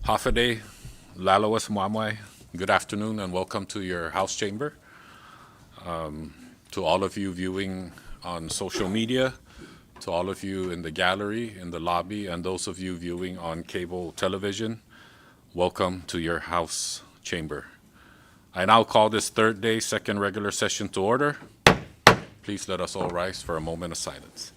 Hafade, Lalawas Mwamwai, good afternoon and welcome to your House chamber. To all of you viewing on social media, to all of you in the gallery, in the lobby, and those of you viewing on cable television, welcome to your House chamber. I now call this third day, second regular session to order. Please let us all rise for a moment of silence.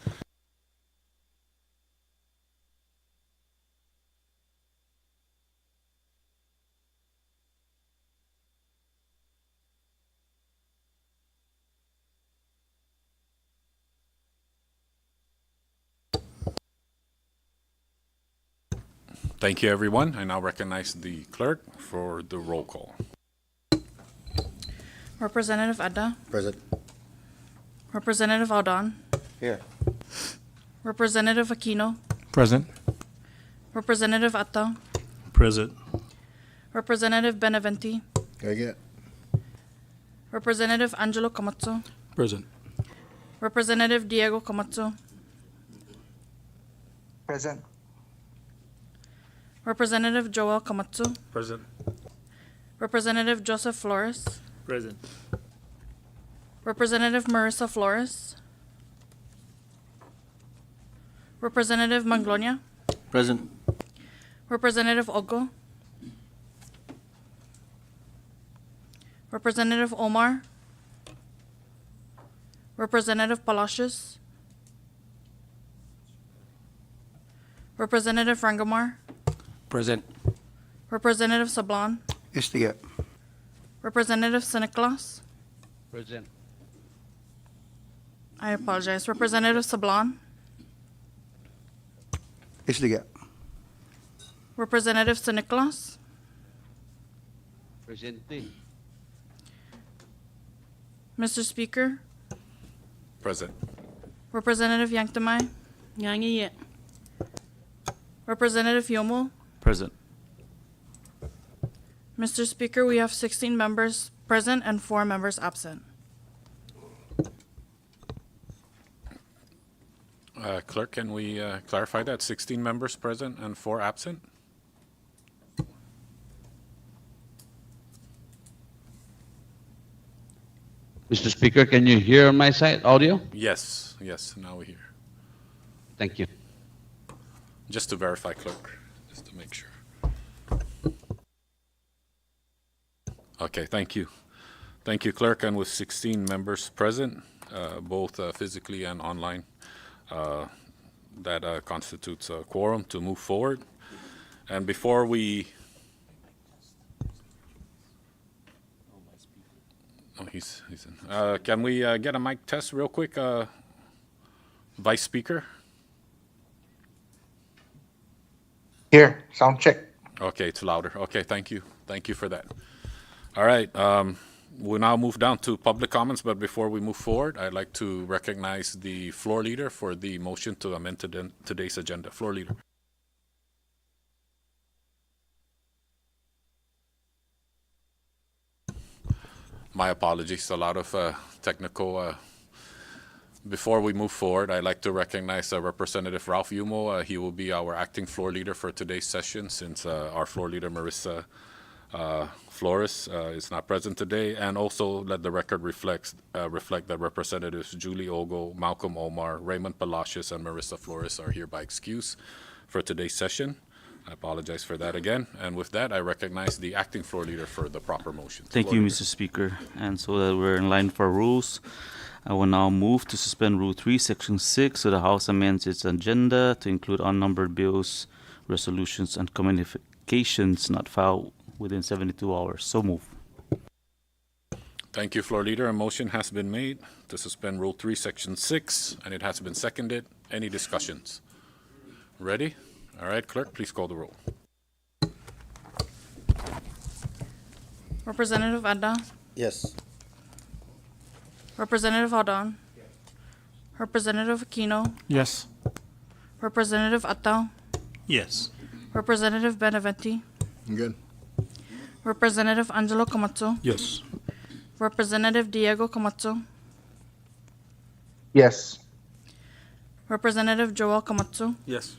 Thank you, everyone. I now recognize the clerk for the roll call. Representative Adda. Present. Representative Aldon. Here. Representative Aquino. Present. Representative Atta. Present. Representative Benaventi. Here again. Representative Angelo Camazzo. Present. Representative Diego Camazzo. Present. Representative Joel Camazzo. Present. Representative Joseph Flores. Present. Representative Marissa Flores. Representative Manglonia. Present. Representative Ogo. Representative Omar. Representative Palacios. Representative Rangamar. Present. Representative Sablan. Istigat. Representative Siniclas. Present. I apologize. Representative Sablan. Istigat. Representative Siniclas. Presente. Mr. Speaker. Present. Representative Yanktamai. Nyangi. Representative Yomo. Present. Mr. Speaker, we have 16 members present and 4 members absent. Clerk, can we clarify that? 16 members present and 4 absent? Mr. Speaker, can you hear my side audio? Yes, now we hear. Thank you. Just to verify, clerk, just to make sure. Okay, thank you. Thank you, clerk, and with 16 members present, both physically and online, that constitutes a quorum to move forward. And before we... Oh, he's in. Can we get a mic test real quick, Vice Speaker? Here, sound check. Okay, it's louder. Okay, thank you. Thank you for that. All right, we'll now move down to public comments, but before we move forward, I'd like to recognize the floor leader for the motion to amend today's agenda. Floor leader. My apologies, a lot of technical... Before we move forward, I'd like to recognize Representative Ralph Yumo. He will be our acting floor leader for today's session since our floor leader, Marissa Flores, is not present today. And also let the record reflect that Representatives Julie Ogo, Malcolm Omar, Raymond Palacios, and Marissa Flores are here by excuse for today's session. I apologize for that again. And with that, I recognize the acting floor leader for the proper motion. Thank you, Mr. Speaker. And so that we're in line for rules, I will now move to suspend Rule 3, Section 6, so the House amends its agenda to include unnumbered bills, resolutions, and communications not filed within 72 hours. So move. Thank you, Floor Leader. A motion has been made to suspend Rule 3, Section 6, and it has been seconded. Any discussions? Ready? All right, Clerk, please call the roll. Representative Adda. Yes. Representative Aldon. Representative Aquino. Yes. Representative Atta. Yes. Representative Benaventi. Good. Representative Angelo Camazzo. Yes. Representative Diego Camazzo. Yes. Representative Joel Camazzo. Yes.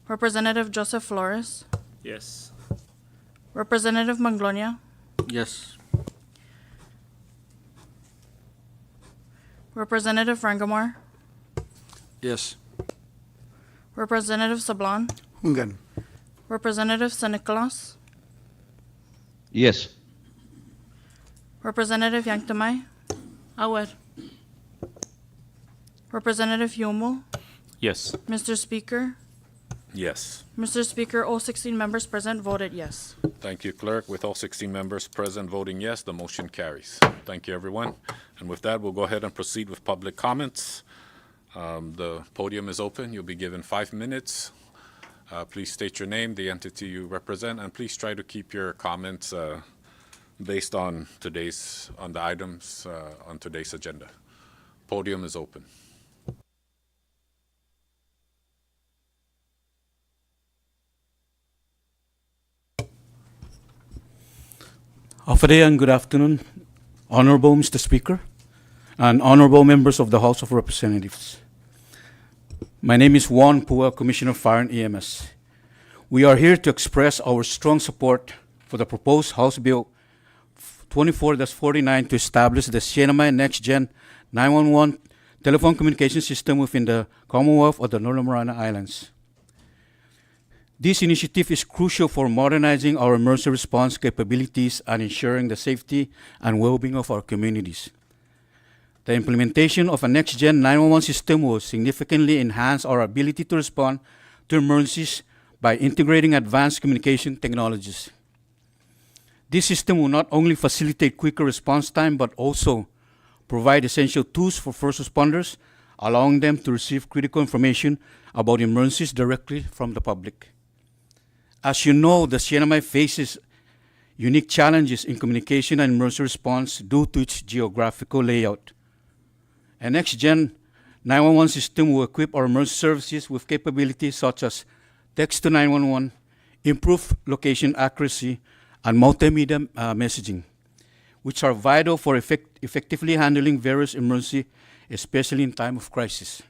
Representative Joseph Flores. Yes. Representative Manglonia, Yes. Representative Rangamore, Yes. Representative Sablan, Hungan. Representative San Nicolas, Yes. Representative Yanktamai, Aware. Representative Yomo, Yes. Mr. Speaker. Yes. Mr. Speaker, all 16 members present voted yes. Thank you, Clerk. With all 16 members present voting yes, the motion carries. Thank you, everyone. And with that, we'll go ahead and proceed with public comments. The podium is open. You'll be given 5 minutes. Please state your name, the entity you represent, and please try to keep your comments based on the items on today's agenda. Podium is open. Day and good afternoon, Honorable Mr. Speaker and honorable members of the House of Representatives. My name is Juan Pua, Commissioner of Fire and EMS. We are here to express our strong support for the proposed House Bill 24-49 to establish the CNMI Next Gen 911 telephone communication system within the Commonwealth of the Northern Mariana Islands. This initiative is crucial for modernizing our emergency response capabilities and ensuring the safety and well-being of our communities. The implementation of a next-gen 911 system will significantly enhance our ability to respond to emergencies by integrating advanced communication technologies. This system will not only facilitate quicker response time, but also provide essential tools for first responders, allowing them to receive critical information about emergencies directly from the public. As you know, the CNMI faces unique challenges in communication and emergency response due to its geographical layout. A next-gen 911 system will equip our emergency services with capabilities such as text to 911, improved location accuracy, and multimedia messaging, which are vital for effectively handling various emergencies, especially in time of crisis.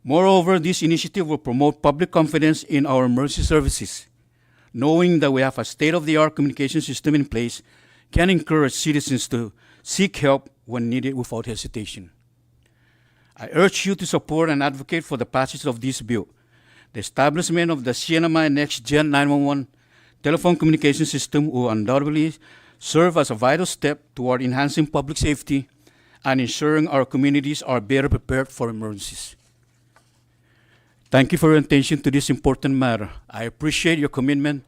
Moreover, this initiative will promote public confidence in our emergency services. Knowing that we have a state-of-the-art communication system in place can encourage citizens to seek help when needed without hesitation. I urge you to support and advocate for the passage of this bill. The establishment of the CNMI Next Gen 911 telephone communication system will undoubtedly serve as a vital step toward enhancing public safety and ensuring our communities are better prepared for emergencies. Thank you for your attention to this important matter. I appreciate your commitment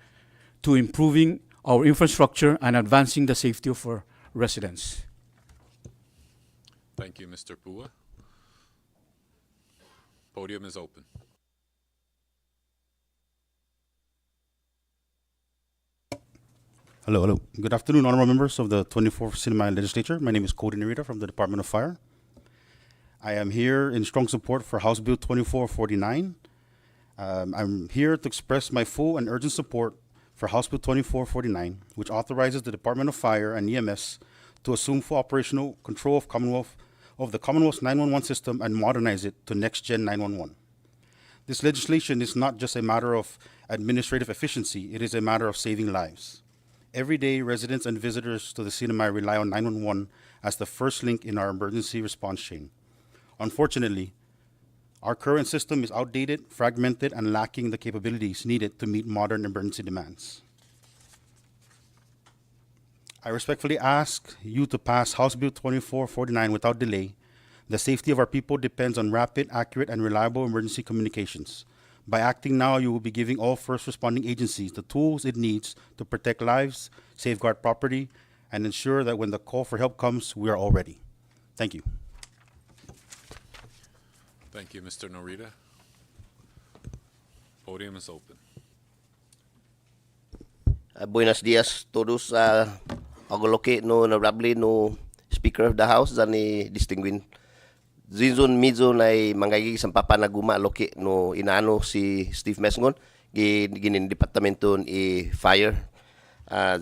to improving our infrastructure and advancing the safety of our residents. Thank you, Mr. Pua. Podium is open. Hello. Good afternoon, honorable members of the 24th CNMI Legislature. My name is Cody Narita from the Department of Fire. I am here in strong support for House Bill 2449. I'm here to express my full and urgent support for House Bill 2449, which authorizes the Department of Fire and EMS to assume full operational control of the Commonwealth's 911 system and modernize it to next-gen 911. This legislation is not just a matter of administrative efficiency, it is a matter of saving lives. Every day, residents and visitors to the CNMI rely on 911 as the first link in our emergency response chain. Unfortunately, our current system is outdated, fragmented, and lacking the capabilities needed to meet modern emergency demands. I respectfully ask you to pass House Bill 2449 without delay. The safety of our people depends on rapid, accurate, and reliable emergency communications. By acting now, you will be giving all first responding agencies the tools it needs to protect lives, safeguard property, and ensure that when the call for help comes, we are all ready. Thank you. Thank you, Mr. Narita. Podium is open. Buenos dias todos. Ako loke no honorable no Speaker of the House dan ni distinguished Zinzon Mizo na manggagi sa papanaguma loke no inaano si Steve Mesngon ginin departamento fire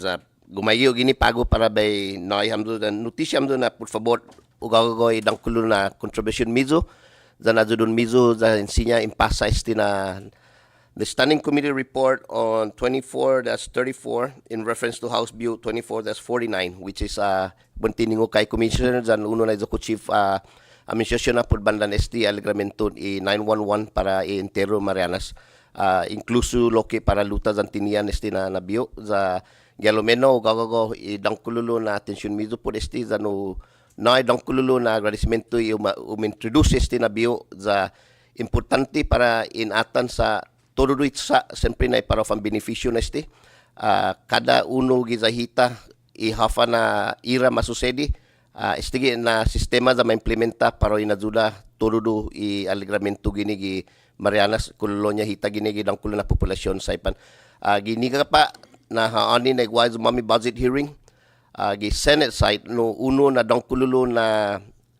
za gumayo gini pago para bay noy hamdo dan notisya hamdo na por favor ugagoy dangkulo na contribution Mizo za nadudon Mizo za insinya impasa na The Standing Committee report on 24-34 in reference to House Bill 24-49, which is buntiningo kay Commissioner dyan uno na Executive Administrasyon na Purbandan ST Aligramento i 911 para i-entero Marianas. Incluso loki para luta dyan tinian ST na nabiyo za Galomeno gagago i dangkululo na atensyon mizo po ST dyan na dangkululo na agradecimiento i umintroduce ST na biyo za importante para inatan sa todo sa siyempre na para ang beneficyo na este. Kada uno gizahita ihafa na ira masusedi estige na sistema za maimplementa para inajuda todo i aligramento gini gi Marianas kolonya hita gini gi dang na populasyon sa ipan. Gini ka pa na haani na wise mami budget hearing gi Senate side no uno na dang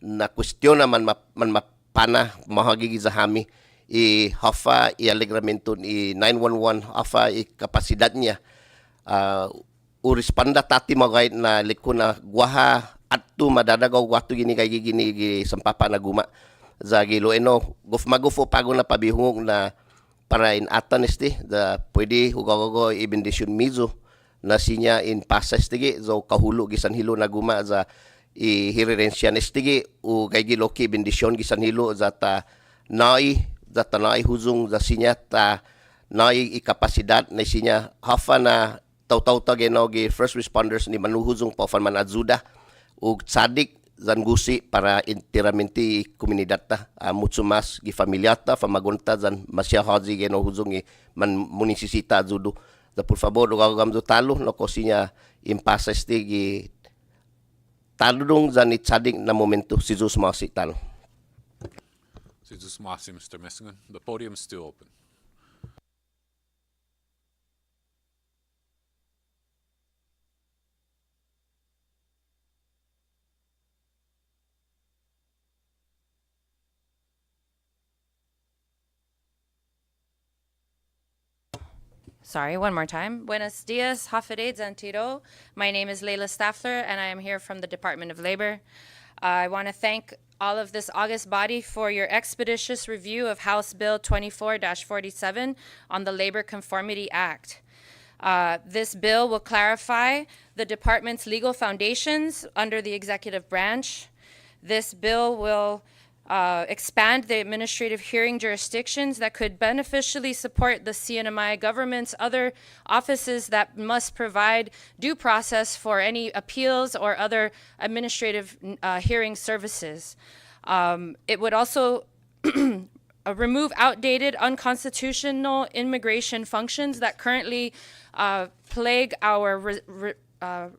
na kwestiyon man mapana mahagi gizahami i hafa i aligramento i 911 hafa i kapasidad niya urispanda tati magay na liko na guaha attu madadagaw watu gini sampapa na guma za gilo gufmagufo pago na pabihung na para in atan da pwede hugagogo i bendisyon mizo na sinya in pasas tigi zo kahulo gisan hilo na guma za i hirirensyan tigi u gaygiloki bendisyon gisan hilo za ta nai data na huzung za sinya ta na ikapasidad na sinya hafa na taw-taw gi first responders ni manuhuzong pa fan man azuda ug sadik zan gusi para interamenti komunidad ta mucho mas gi familiata famagunta zan masya haji geno huzong man munisisita azudo da por favor ugam do talo no ko sinya impasa gi taludong zan itsadik na momento si Jesus masi talo. Jesus Masi, Mr. Messingan. The podium is still open. Sorry, one more time. Buenos dias, Hafide Zantiro. My name is Leila Staffler, and I am here from the Department of Labor. I want to thank all of this August body for your expeditious review of House Bill 24-47 on the Labor Conformity Act. This bill will clarify the department's legal foundations under the executive branch. This bill will expand the administrative hearing jurisdictions that could beneficially support the CNMI government's other offices that must provide due process for any appeals or other administrative hearing services. It would also remove outdated, unconstitutional immigration functions that currently plague our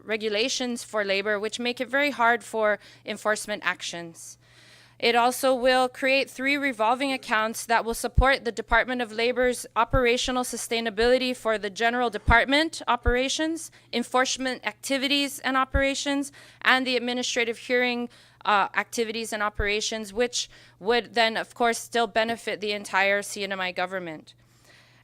regulations for labor, which make it very hard for enforcement actions. It also will create 3 revolving accounts that will support the Department of Labor's operational sustainability for the general department operations, enforcement activities and operations, and the administrative hearing activities and operations, which would then, of course, still benefit the entire CNMI government.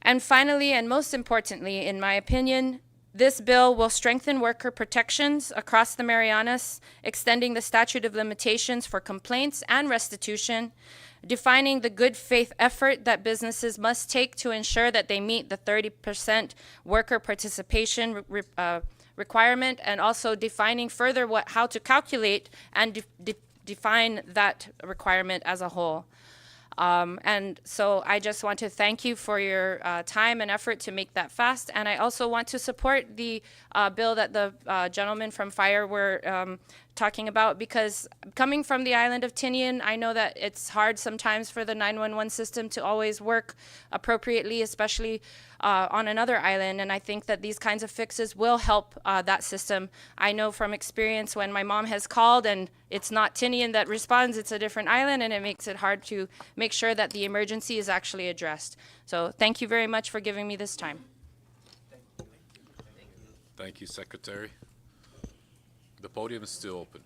And finally, and most importantly, in my opinion, this bill will strengthen worker protections across the Marianas, extending the statute of limitations for complaints and restitution, defining the good faith effort that businesses must take to ensure that they meet the 30% worker participation requirement, and also defining further how to calculate and define that requirement as a whole. And so I just want to thank you for your time and effort to make that fast. And I also want to support the bill that the gentlemen from Fire were talking about, because coming from the island of Tinian, I know that it's hard sometimes for the 911 system to always work appropriately, especially on another island. And I think that these kinds of fixes will help that system. I know from experience when my mom has called and it's not Tinian that responds, it's a different island, and it makes it hard to make sure that the emergency is actually addressed. So thank you very much for giving me this time. Thank you, Secretary. The podium is still open.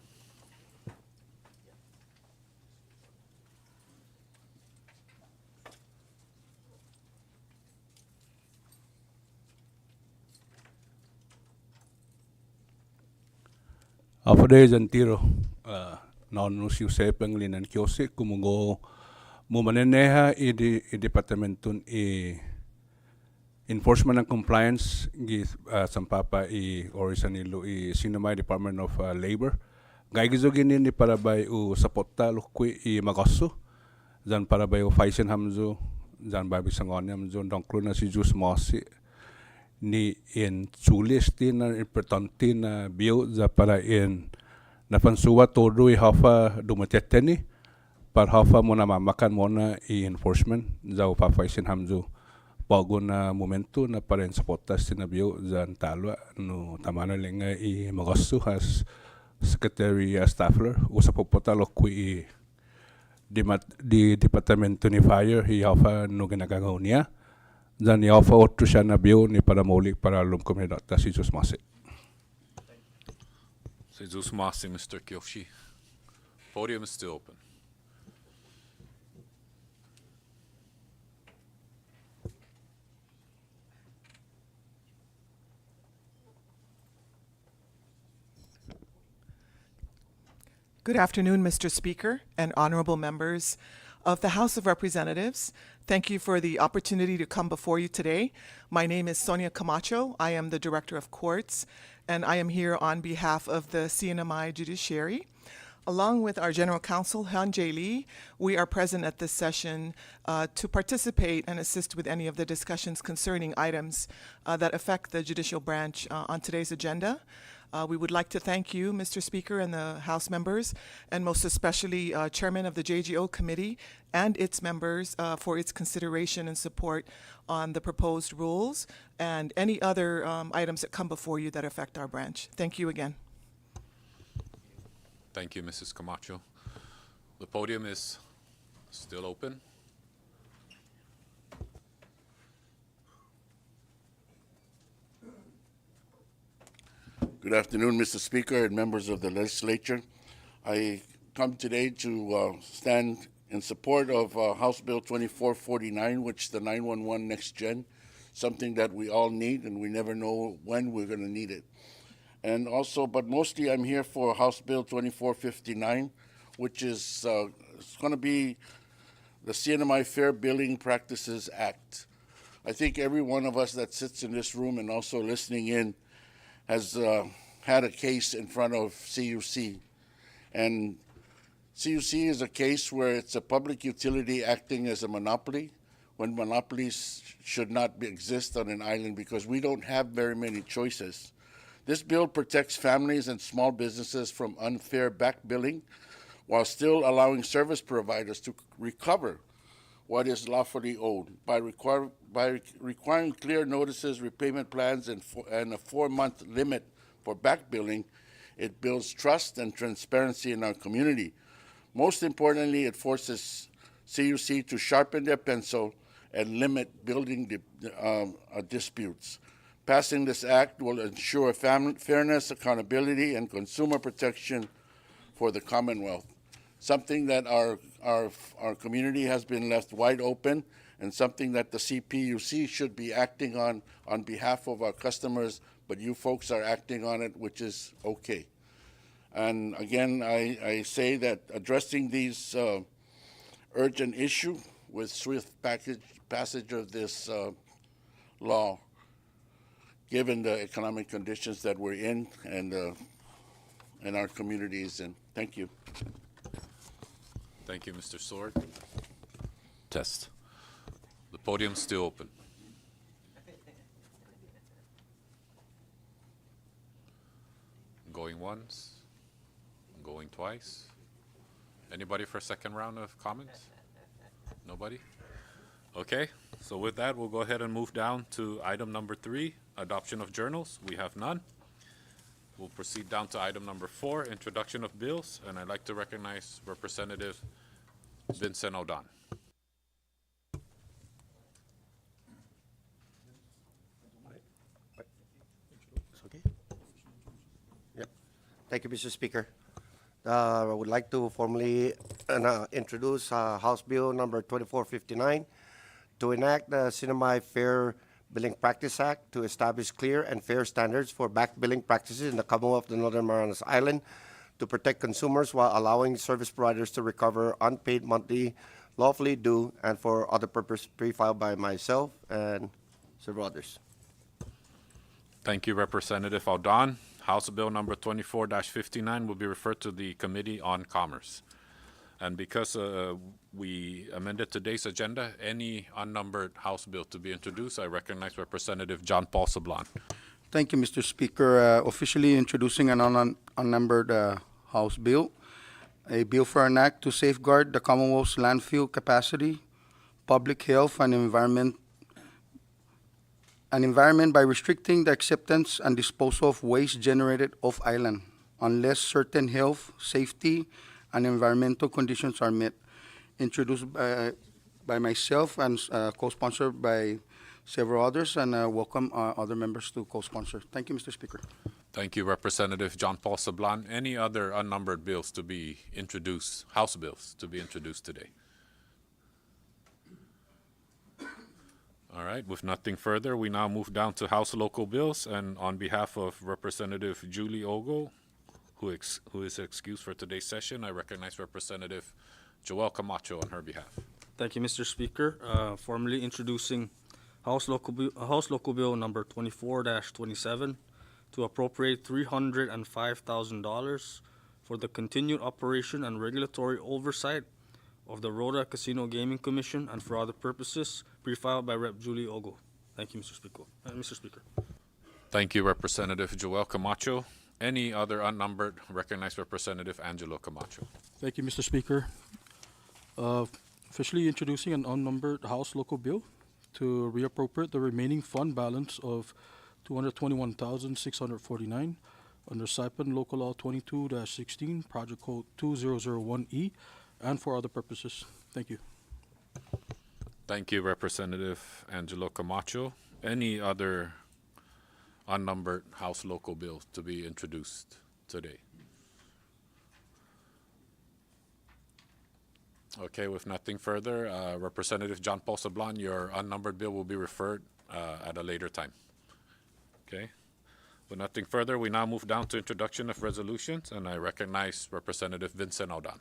Afade Zantiro, non usiu sepeng linan kiosi kumugo mumaneneha i departamentun i enforcement and compliance gi sampapa orisan ilu Sinamay Department of Labor. Gaigizo gini ni para bay sapota lukwi magasso. Zan para bay faisen hamzo zan babi sangon hamzo dongklo na si jus mosi ni in sulisti na importante na bio za para in napansuwa todo hafa dumateteni par hafa mona mamakan mona enforcement za faisen hamzo bago na momento na para in sapota sinabio zan talwa no tamana lenga magasso has Secretary Staffler usapopota lokwi di Departamento ni Fire hafa no ginagawa niya zan hafa otro siya na bio ni para maulik para alum komunidad si Jesus Masi. Si Jesus Masi, Mr. Kyoshi. Podium is still open. Good afternoon, Mr. Speaker and honorable members of the House of Representatives. Thank you for the opportunity to come before you today. My name is Sonia Camacho. I am the Director of Courts, and I am here on behalf of the CNMI Judiciary. Along with our General Counsel, Han Jae Lee, we are present at this session to participate and assist with any of the discussions concerning items that affect the judicial branch on today's agenda. We would like to thank you, Mr. Speaker, and the House members, and most especially Chairman of the JGO Committee and its members for its consideration and support on the proposed rules and any other items that come before you that affect our branch. Thank you again. Thank you, Mrs. Camacho. The podium is still open. Good afternoon, Mr. Speaker and members of the legislature. I come today to stand in support of House Bill 2449, which is the 911 Next Gen, something that we all need and we never know when we're going to need it. And also, but mostly I'm here for House Bill 2459, which is going to be the CNMI Fair Billing Practices Act. I think every one of us that sits in this room and also listening in has had a case in front of CUC. And CUC is a case where it's a public utility acting as a monopoly when monopolies should not exist on an island because we don't have very many choices. This bill protects families and small businesses from unfair back billing while still allowing service providers to recover what is lawfully owed by requiring clear notices, repayment plans, and a 4-month limit for back billing. It builds trust and transparency in our community. Most importantly, it forces CUC to sharpen their pencil and limit building disputes. Passing this act will ensure fairness, accountability, and consumer protection for the Commonwealth, something that our community has been left wide open and something that the CPUC should be acting on behalf of our customers, but you folks are acting on it, which is okay. And again, I say that addressing these urgent issue with swift passage of this law, given the economic conditions that we're in and our community is in. Thank you. Thank you, Mr. Sword. Test. The podium's still open. Going once, going twice. Anybody for a second round of comments? Nobody? Okay, so with that, we'll go ahead and move down to item number 3, adoption of journals. We have none. We'll proceed down to item number 4, introduction of bills, and I'd like to recognize Representative Vincent O'Don. Okay. Yep. Thank you, Mr. Speaker. I would like to formally introduce House Bill number 2459 to enact the CNMI Fair Billing Practice Act to establish clear and fair standards for back billing practices in the Commonwealth of the Northern Marianas Island to protect consumers while allowing service providers to recover unpaid monthly lawfully due and for other purpose pre-filed by myself and several others. Thank you, Representative Aldon. House Bill number 24-59 will be referred to the Committee on Commerce. And because we amended today's agenda, any unnumbered House bill to be introduced, I recognize Representative John Paul Sablan. Thank you, Mr. Speaker. Officially introducing an unnumbered House bill, a bill for an act to safeguard the Commonwealth's landfill capacity, public health, and environment by restricting the acceptance and disposal of waste generated off-island unless certain health, safety, and environmental conditions are met. Introduced by myself and co-sponsored by several others, and welcome other members to co-sponsor. Thank you, Mr. Speaker. Thank you, Representative John Paul Sablan. Any other unnumbered bills to be introduced, House bills to be introduced today? All right, with nothing further, we now move down to House local bills, and on behalf of Representative Julie Ogle, who is excused for today's session, I recognize Representative Joel Camacho on her behalf. Thank you, Mr. Speaker. Formally introducing House Local Bill number 24-27 to appropriate $305,000 for the continued operation and regulatory oversight of the Rhoda Casino Gaming Commission and for other purposes, pre-filed by Rep. Julie Ogle. Thank you, Mr. Speaker. Thank you, Representative Joel Camacho. Any other unnumbered, recognized Representative Angelo Camacho. Thank you, Mr. Speaker. Officially introducing an unnumbered House local bill to reappropriate the remaining fund balance of $221,649 under Saipan Local Law 22-16, Project Code 2001E, and for other purposes. Thank you. Thank you, Representative Angelo Camacho. Any other unnumbered House local bills to be introduced today? Okay, with nothing further, Representative John Paul Sablan, your unnumbered bill will be referred at a later time. Okay. With nothing further, we now move down to introduction of resolutions, and I recognize Representative Vincent Aldon.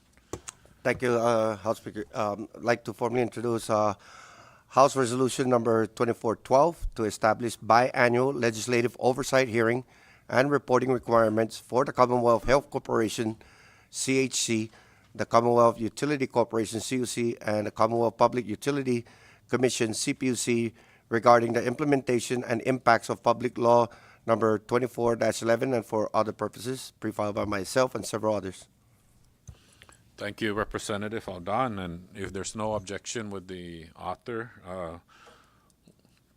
Thank you, House Speaker. I'd like to formally introduce House Resolution number 2412 to establish biannual legislative oversight hearing and reporting requirements for the Commonwealth Health Corporation, CHC, the Commonwealth Utility Corporation, CUC, and the Commonwealth Public Utility Commission, CPUC, regarding the implementation and impacts of Public Law number 24-11 and for other purposes, pre-filed by myself and several others. Thank you, Representative Aldon. And if there's no objection with the author,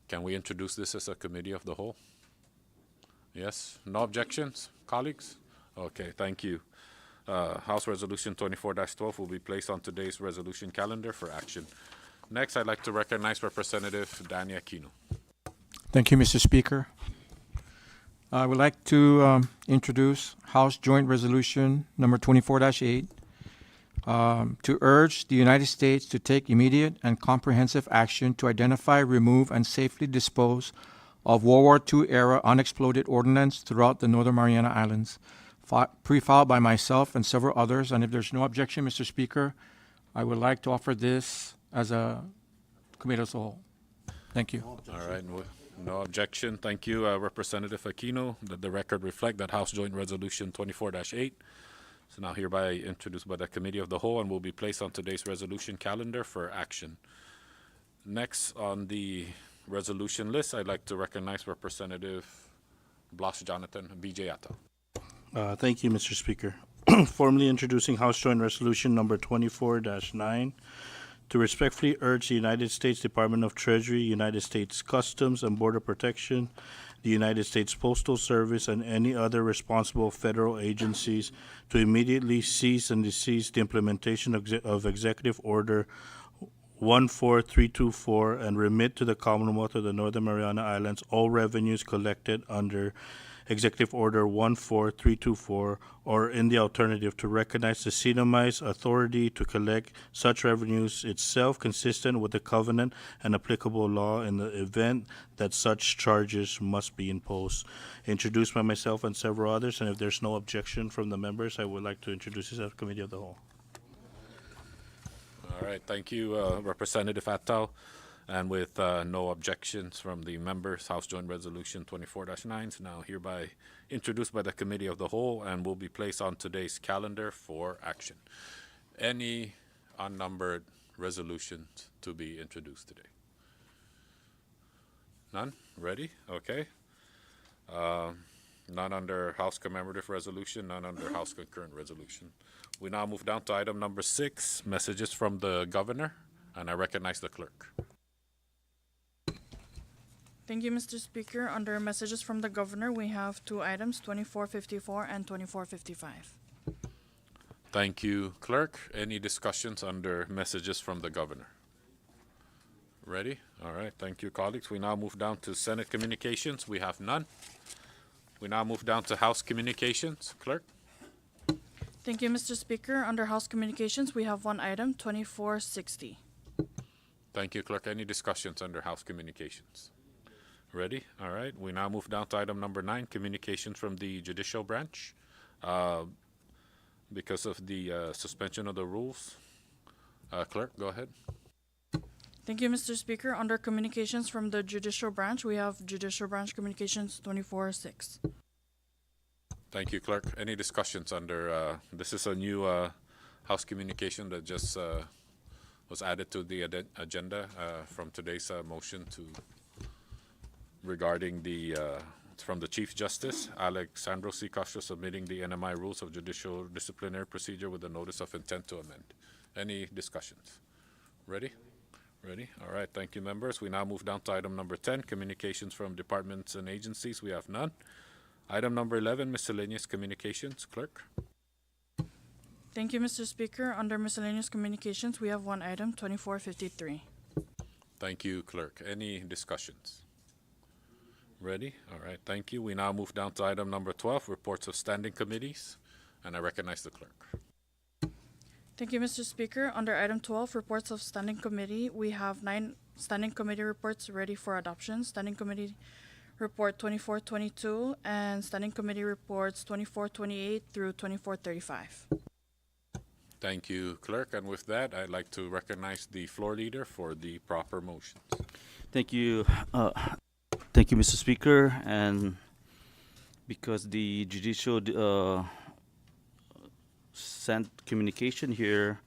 can we introduce this as a committee of the whole? Yes? No objections, colleagues? Okay, thank you. House Resolution 24-12 will be placed on today's resolution calendar for action. Next, I'd like to recognize Representative Danny Aquino. Thank you, Mr. Speaker. I would like to introduce House Joint Resolution number 24-8 to urge the United States to take immediate and comprehensive action to identify, remove, and safely dispose of World War II-era unexploded ordnance throughout the Northern Mariana Islands, pre-filed by myself and several others. And if there's no objection, Mr. Speaker, I would like to offer this as a committee as a whole. Thank you. All right. No objection. Thank you, Representative Aquino. Let the record reflect that House Joint Resolution 24-8 is now hereby introduced by the Committee of the Whole and will be placed on today's resolution calendar for action. Next on the resolution list, I'd like to recognize Representative Blas Jonathan Bijayata. Thank you, Mr. Speaker. Formally introducing House Joint Resolution number 24-9 to respectfully urge the United States Department of Treasury, United States Customs and Border Protection, the United States Postal Service, and any other responsible federal agencies to immediately cease and desist the implementation of Executive Order 14324 and remit to the Commonwealth of the Northern Mariana Islands all revenues collected under Executive Order 14324, or in the alternative, to recognize the CNMI's authority to collect such revenues itself consistent with the covenant and applicable law in the event that such charges must be imposed. Introduced by myself and several others, and if there's no objection from the members, I would like to introduce this as a committee of the whole. All right, thank you, Representative Attal. And with no objections from the members, House Joint Resolution 24-9 is now hereby introduced by the Committee of the Whole and will be placed on today's calendar for action. Any unnumbered resolutions to be introduced today? None? Ready? Okay. None under House Commemorative Resolution, none under House Concurrent Resolution. We now move down to item number 6, messages from the Governor, and I recognize the clerk. Thank you, Mr. Speaker. Under messages from the Governor, we have 2 items, 2454 and 2455. Thank you, clerk. Any discussions under messages from the Governor? Ready? All right. Thank you, colleagues. We now move down to Senate communications. We have none. We now move down to House communications. Clerk? Thank you, Mr. Speaker. Under House Communications, we have 1 item, 2460. Thank you, clerk. Any discussions under House communications? Ready? All right. We now move down to item number 9, communications from the judicial branch. Because of the suspension of the rules. Clerk, go ahead. Thank you, Mr. Speaker. Under communications from the Judicial Branch, we have Judicial Branch Communications 24-6. Thank you, clerk. Any discussions under, this is a new House communication that just was added to the agenda from today's motion to regarding the, from the Chief Justice, Alexandro C. Castro, submitting the NMI Rules of Judicial Disciplinary Procedure with a notice of intent to amend. Any discussions? Ready? Ready? All right. Thank you, members. We now move down to item number 10, communications from departments and agencies. We have none. Item number 11, miscellaneous communications. Clerk? Thank you, Mr. Speaker. Under Miscellaneous Communications, we have 1 item, 2453. Thank you, clerk. Any discussions? Ready? All right. Thank you. We now move down to item number 12, reports of standing committees, and I recognize the clerk. Thank you, Mr. Speaker. Under item 12, reports of standing committee, we have 9 standing committee reports ready for adoption. Standing committee report 2422 and standing committee reports 2428 through 2435. Thank you, clerk. And with that, I'd like to recognize the floor leader for the proper motions. Thank you. Thank you, Mr. Speaker. And because the judicial sent communication here,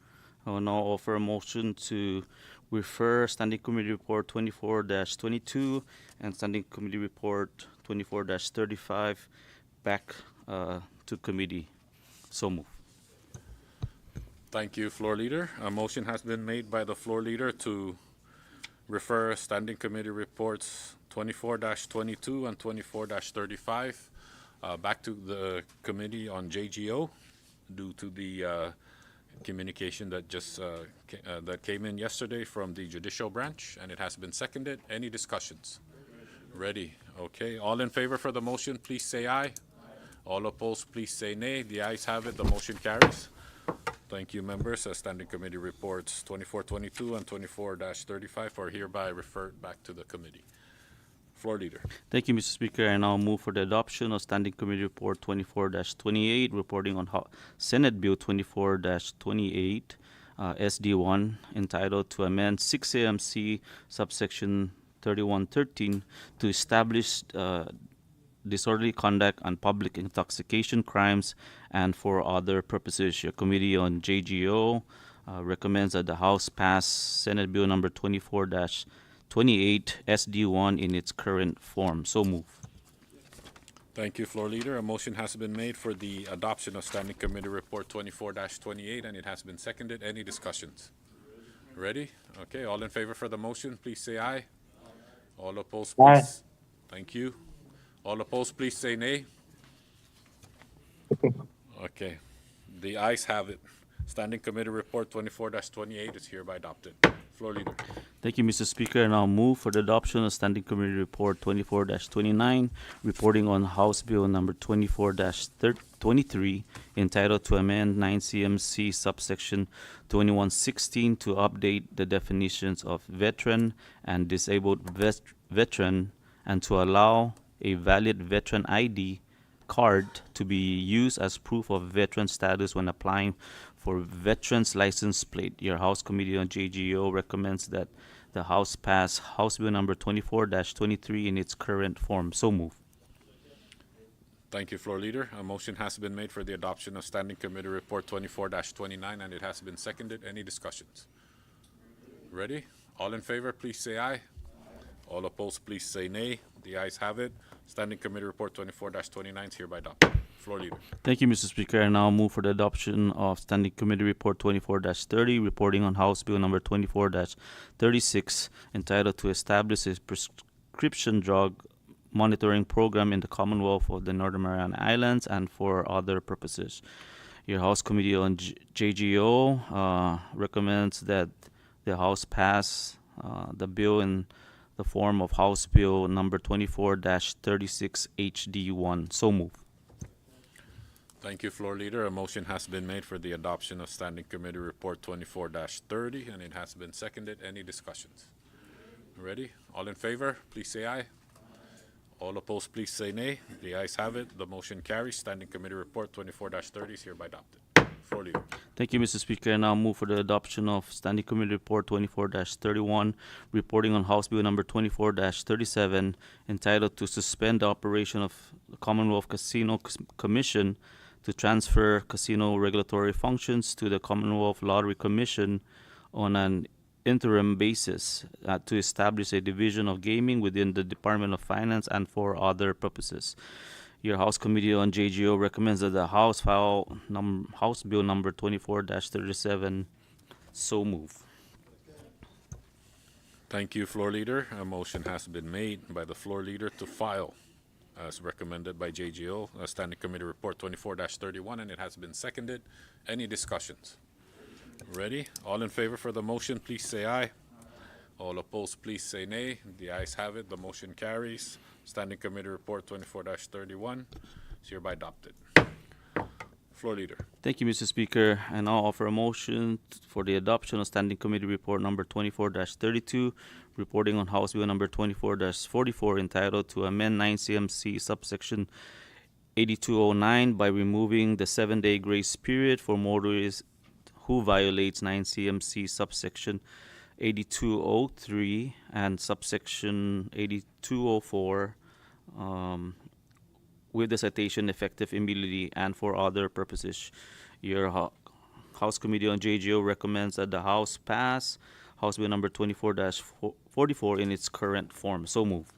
I will now offer a motion to refer Standing Committee Report 24-22 and Standing Committee Report 24-35 back to committee. So move. Thank you, floor leader. A motion has been made by the floor leader to refer Standing Committee Reports 24-22 and 24-35 back to the Committee on JGO due to the communication that just that came in yesterday from the judicial branch, and it has been seconded. Any discussions? Ready? Okay. All in favor for the motion, please say aye. All opposed, please say nay. The ayes have it. The motion carries. Thank you, members. Standing Committee Reports 2422 and 24-35 are hereby referred back to the committee. Floor leader. Thank you, Mr. Speaker. I now move for the adoption of Standing Committee Report 24-28, reporting on Senate Bill 24-28, SD1, entitled to amend 6 AMC subsection 3113 to establish disorderly conduct and public intoxication crimes and for other purposes. Your Committee on JGO recommends that the House pass Senate Bill number 24-28 SD1 in its current form. So move. Thank you, floor leader. A motion has been made for the adoption of Standing Committee Report 24-28, and it has been seconded. Any discussions? Ready? Okay. All in favor for the motion, please say aye. All opposed, please. Aye. Thank you. All opposed, please say nay. Okay. The ayes have it. Standing Committee Report 24-28 is hereby adopted. Floor leader. Thank you, Mr. Speaker. And I'll move for the adoption of Standing Committee Report 24-29, reporting on House Bill number 24-23, entitled to amend 9 CMC subsection 2116 to update the definitions of veteran and disabled veteran and to allow a valid veteran ID card to be used as proof of veteran status when applying for veterans license plate. Your House Committee on JGO recommends that the House pass House Bill number 24-23 in its current form. So move. Thank you, Floor Leader. A motion has been made for the adoption of Standing Committee Report 24-29, and it has been seconded. Any discussions? Ready? All in favor, please say aye. All opposed, please say nay. The ayes have it. Standing Committee Report 24-29 is hereby adopted. Floor Leader. Thank you, Mr. Speaker. I now move for the adoption of Standing Committee Report 24-30, reporting on House Bill number 24-36, entitled to establish a prescription drug monitoring program in the Commonwealth of the Northern Mariana Islands and for other purposes. Your House Committee on JGO recommends that the House pass the bill in the form of House Bill number 24-36 HD1. So move. Thank you, Floor Leader. A motion has been made for the adoption of Standing Committee Report 24-30, and it has been seconded. Any discussions? Ready? All in favor, please say aye. All opposed, please say nay. The ayes have it. The motion carries. Standing Committee Report 24-30 is hereby adopted. Floor Leader. Thank you, Mr. Speaker. I now move for the adoption of Standing Committee Report 24-31, reporting on House Bill number 24-37, entitled to suspend the operation of the Commonwealth Casino Commission to transfer casino regulatory functions to the Commonwealth Lottery Commission on an interim basis to establish a division of gaming within the Department of Finance and for other purposes. Your House Committee on JGO recommends that the House file House Bill number 24-37. So move. Thank you, Floor Leader. A motion has been made by the Floor Leader to file, as recommended by JGO, a Standing Committee Report 24-31, and it has been seconded. Any discussions? Ready? All in favor for the motion, please say aye. All opposed, please say nay. The ayes have it. The motion carries. Standing Committee Report 24-31 is hereby adopted. Floor Leader. Thank you, Mr. Speaker. I now offer a motion for the adoption of Standing Committee Report number 24-32, reporting on House Bill number 24-44, entitled to amend 9 CMC subsection 8209 by removing the 7-day grace period for motorists who violates 9 CMC subsection 8203 and subsection 8204 with the citation effective immediately and for other purposes. Your House Committee on JGO recommends that the House pass House Bill number 24-44 in its current form. So move.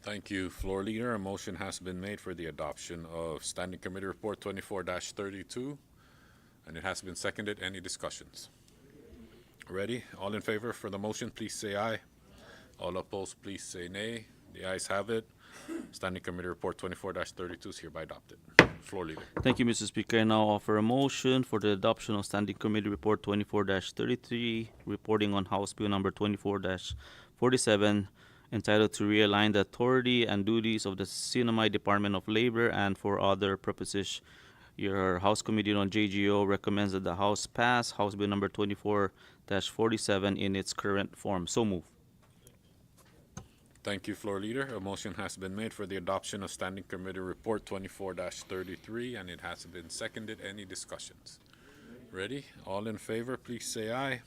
Thank you, Floor Leader. A motion has been made for the adoption of Standing Committee Report 24-32, and it has been seconded. Any discussions? Ready? All in favor for the motion, please say aye. All opposed, please say nay. The ayes have it. Standing Committee Report 24-32 is hereby adopted. Floor Leader. Thank you, Mr. Speaker. I now offer a motion for the adoption of Standing Committee Report 24-33, reporting on House Bill number 24-47, entitled to realign the authority and duties of the Sinamay Department of Labor and for other purposes. Your House Committee on JGO recommends that the House pass House Bill number 24-47 in its current form. So move. Thank you, Floor Leader. A motion has been made for the adoption of Standing Committee Report 24-33, and it has been seconded. Any discussions? Ready? All in favor, please say aye.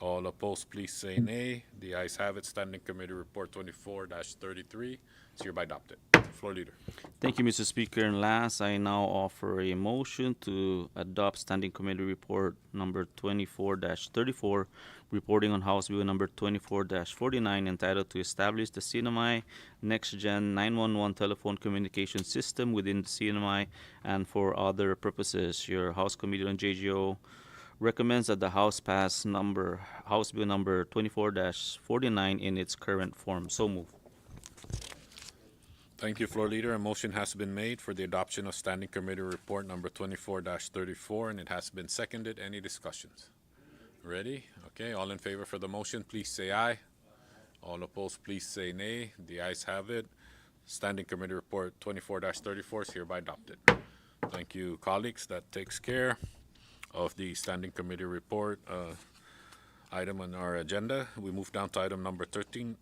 All opposed, please say nay. The ayes have it. Standing Committee Report 24-33 is hereby adopted. Floor Leader. Thank you, Mr. Speaker. And last, I now offer a motion to adopt Standing Committee Report number 24-34, reporting on House Bill number 24-49, entitled to establish the CNMI Next Gen 911 telephone communication system within the CNMI and for other purposes. Your House Committee on JGO recommends that the House pass House Bill number 24-49 in its current form. So move. Thank you, Floor Leader. A motion has been made for the adoption of Standing Committee Report number 24-34, and it has been seconded. Any discussions? Ready? Okay, all in favor for the motion, please say aye. All opposed, please say nay. The ayes have it. Standing Committee Report 24-34 is hereby adopted. Thank you, colleagues. That takes care of the Standing Committee Report item on our agenda. We move down to item number 13,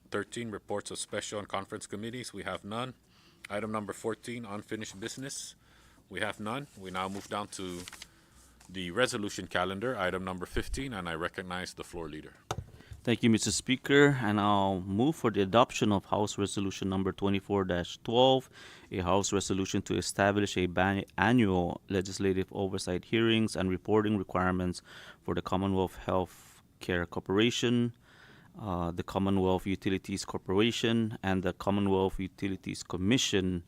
reports of special and conference committees. We have none. Item number 14, unfinished business. We have none. We now move down to the resolution calendar, item number 15, and I recognize the Floor Leader. Thank you, Mr. Speaker, and I'll move for the adoption of House Resolution number 24-12, a House resolution to establish a annual legislative oversight hearings and reporting requirements for the Commonwealth Health Care Corporation, the Commonwealth Utilities Corporation, and the Commonwealth Utilities Commission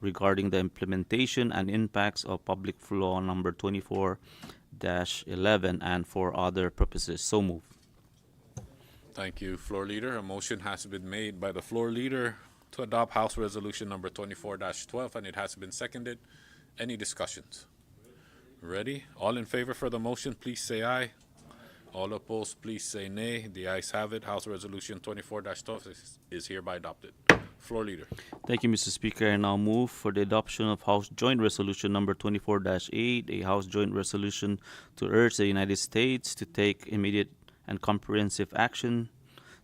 regarding the implementation and impacts of Public Law number 24-11 and for other purposes. So move. Thank you, Floor Leader. A motion has been made by the Floor Leader to adopt House Resolution number 24-12, and it has been seconded. Any discussions? Ready? All in favor for the motion, please say aye. All opposed, please say nay. The ayes have it. House Resolution 24-12 is hereby adopted. Floor Leader. Thank you, Mr. Speaker, and I'll move for the adoption of House Joint Resolution number 24-8, a House Joint Resolution to urge the United States to take immediate and comprehensive action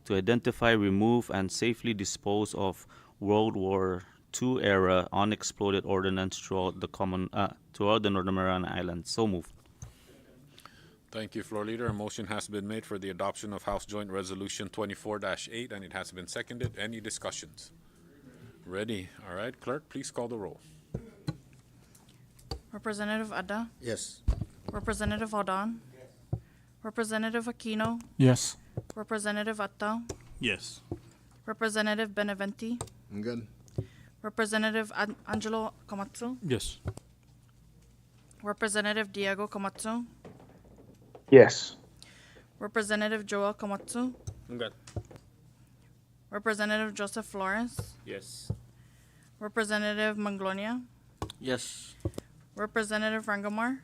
to identify, remove, and safely dispose of World War II era unexploded ordnance throughout the Northern Mariana Islands. So moved. Thank you, Floor Leader. A motion has been made for the adoption of House Joint Resolution 24-8, and it has been seconded. Any discussions? Ready? All right, Clerk, please call the roll. Representative Adda? Yes. Representative Aldan? Representative Aquino? Yes. Representative Attao? Yes. Representative Beneventi? I'm good. Representative Angelo Komatsu? Yes. Representative Diego Komatsu? Yes. Representative Joel Komatsu? I'm good. Representative Joseph Flores? Yes. Representative Manglonia? Yes. Representative Rangamar?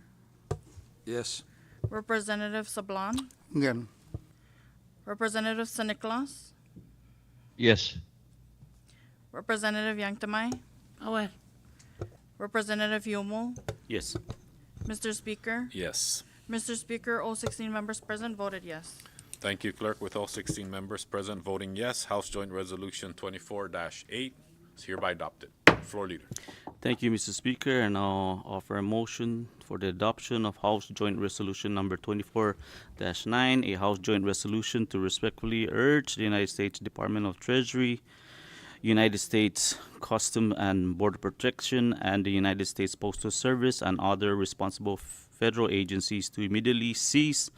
Yes. Representative Sablan? Again. Representative San Nicolas? Yes. Representative Yangtamay? Aware. Representative Yomo? Yes. Mr. Speaker? Yes. Mr. Speaker, all 16 members present voted yes. Thank you, Clerk. With all 16 members present voting yes, House Joint Resolution 24-8 is hereby adopted. Floor Leader. Thank you, Mr. Speaker, and I'll offer a motion for the adoption of House Joint Resolution number 24-9, a House Joint Resolution to respectfully urge the United States Department of Treasury, United States Customs and Border Protection, and the United States Postal Service and other responsible federal agencies to immediately cease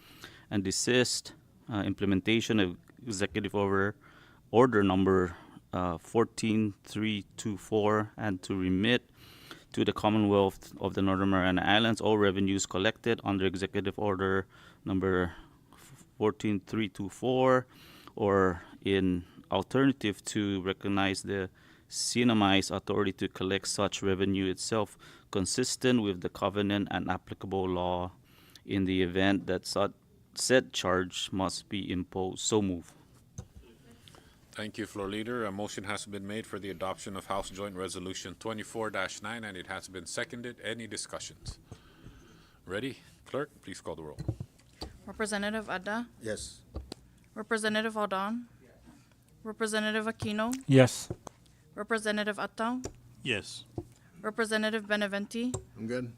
and desist implementation of Executive Order number 14324 and to remit to the Commonwealth of the Northern Mariana Islands all revenues collected under Executive Order number 14324, or in alternative to recognize the CNMI's authority to collect such revenue itself consistent with the covenant and applicable law in the event that said charge must be imposed. So move. Thank you, Floor Leader. A motion has been made for the adoption of House Joint Resolution 24-9, and it has been seconded. Any discussions? Ready? Clerk, please call the roll. Representative Adda? Yes. Representative Aldan? Representative Aquino? Yes. Representative Attao? Yes. Representative Beneventi? I'm good.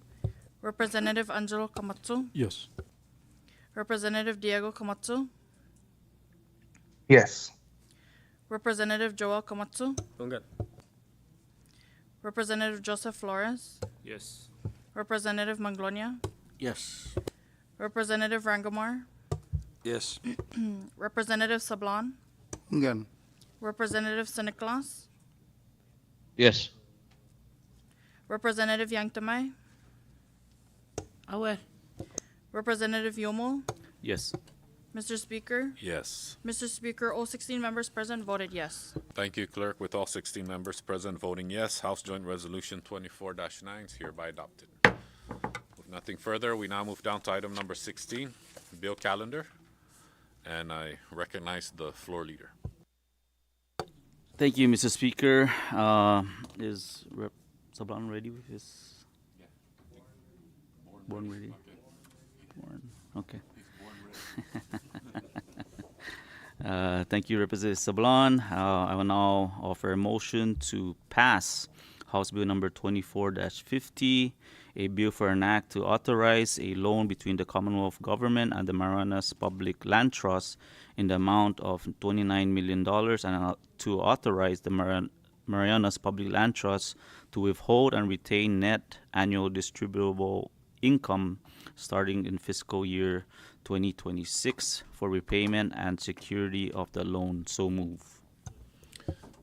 Representative Angelo Komatsu? Yes. Representative Diego Komatsu? Yes. Representative Joel Komatsu? I'm good. Representative Joseph Flores? Yes. Representative Manglonia? Yes. Representative Rangamar? Yes. Representative Sablan? Again. Representative San Nicolas? Yes. Representative Yangtamay? Aware. Representative Yomo? Yes. Mr. Speaker? Yes. Mr. Speaker, all 16 members present voted yes. Thank you, Clerk. With all 16 members present voting yes, House Joint Resolution 24-9 is hereby adopted. With nothing further, we now move down to item number 16, Bill Calendar, and I recognize the Floor Leader. Thank you, Mr. Speaker. Is Rep. Sablan ready with his? Born ready? Born. Okay. Thank you, Representative Sablan. I will now offer a motion to pass House Bill number 24-50, a bill for an act to authorize a loan between the Commonwealth Government and the Marianas Public Land Trust in the amount of $29 million and to authorize the Marianas Public Land Trust to withhold and retain net annual distributable income starting in fiscal year 2026 for repayment and security of the loan. So move.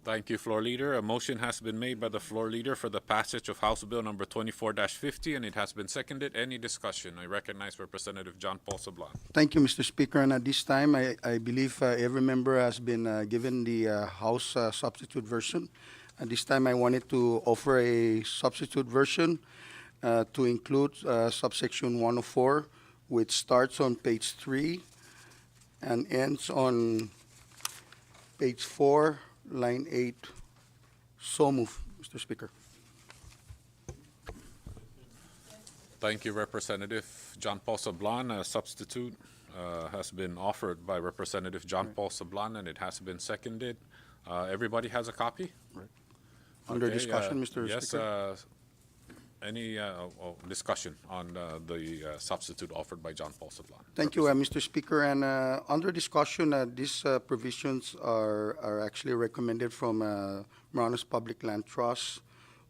Thank you, Floor Leader. A motion has been made by the Floor Leader for the passage of House Bill number 24-50, and it has been seconded. Any discussion? I recognize Representative John Paul Sablan. Thank you, Mr. Speaker. And at this time, I believe every member has been given the House substitute version. At this time, I wanted to offer a substitute version to include subsection 104, which starts on page 3 and ends on page 4, line 8. So move, Mr. Speaker. Thank you, Representative John Paul Sablan. A substitute has been offered by Representative John Paul Sablan, and it has been seconded. Everybody has a copy? Right. Under discussion, Mr. Yes, Speaker. any discussion on the substitute offered by John Paul Sablan? Thank you, Mr. Speaker. And under discussion, these provisions are actually recommended from Marianas Public Land Trust,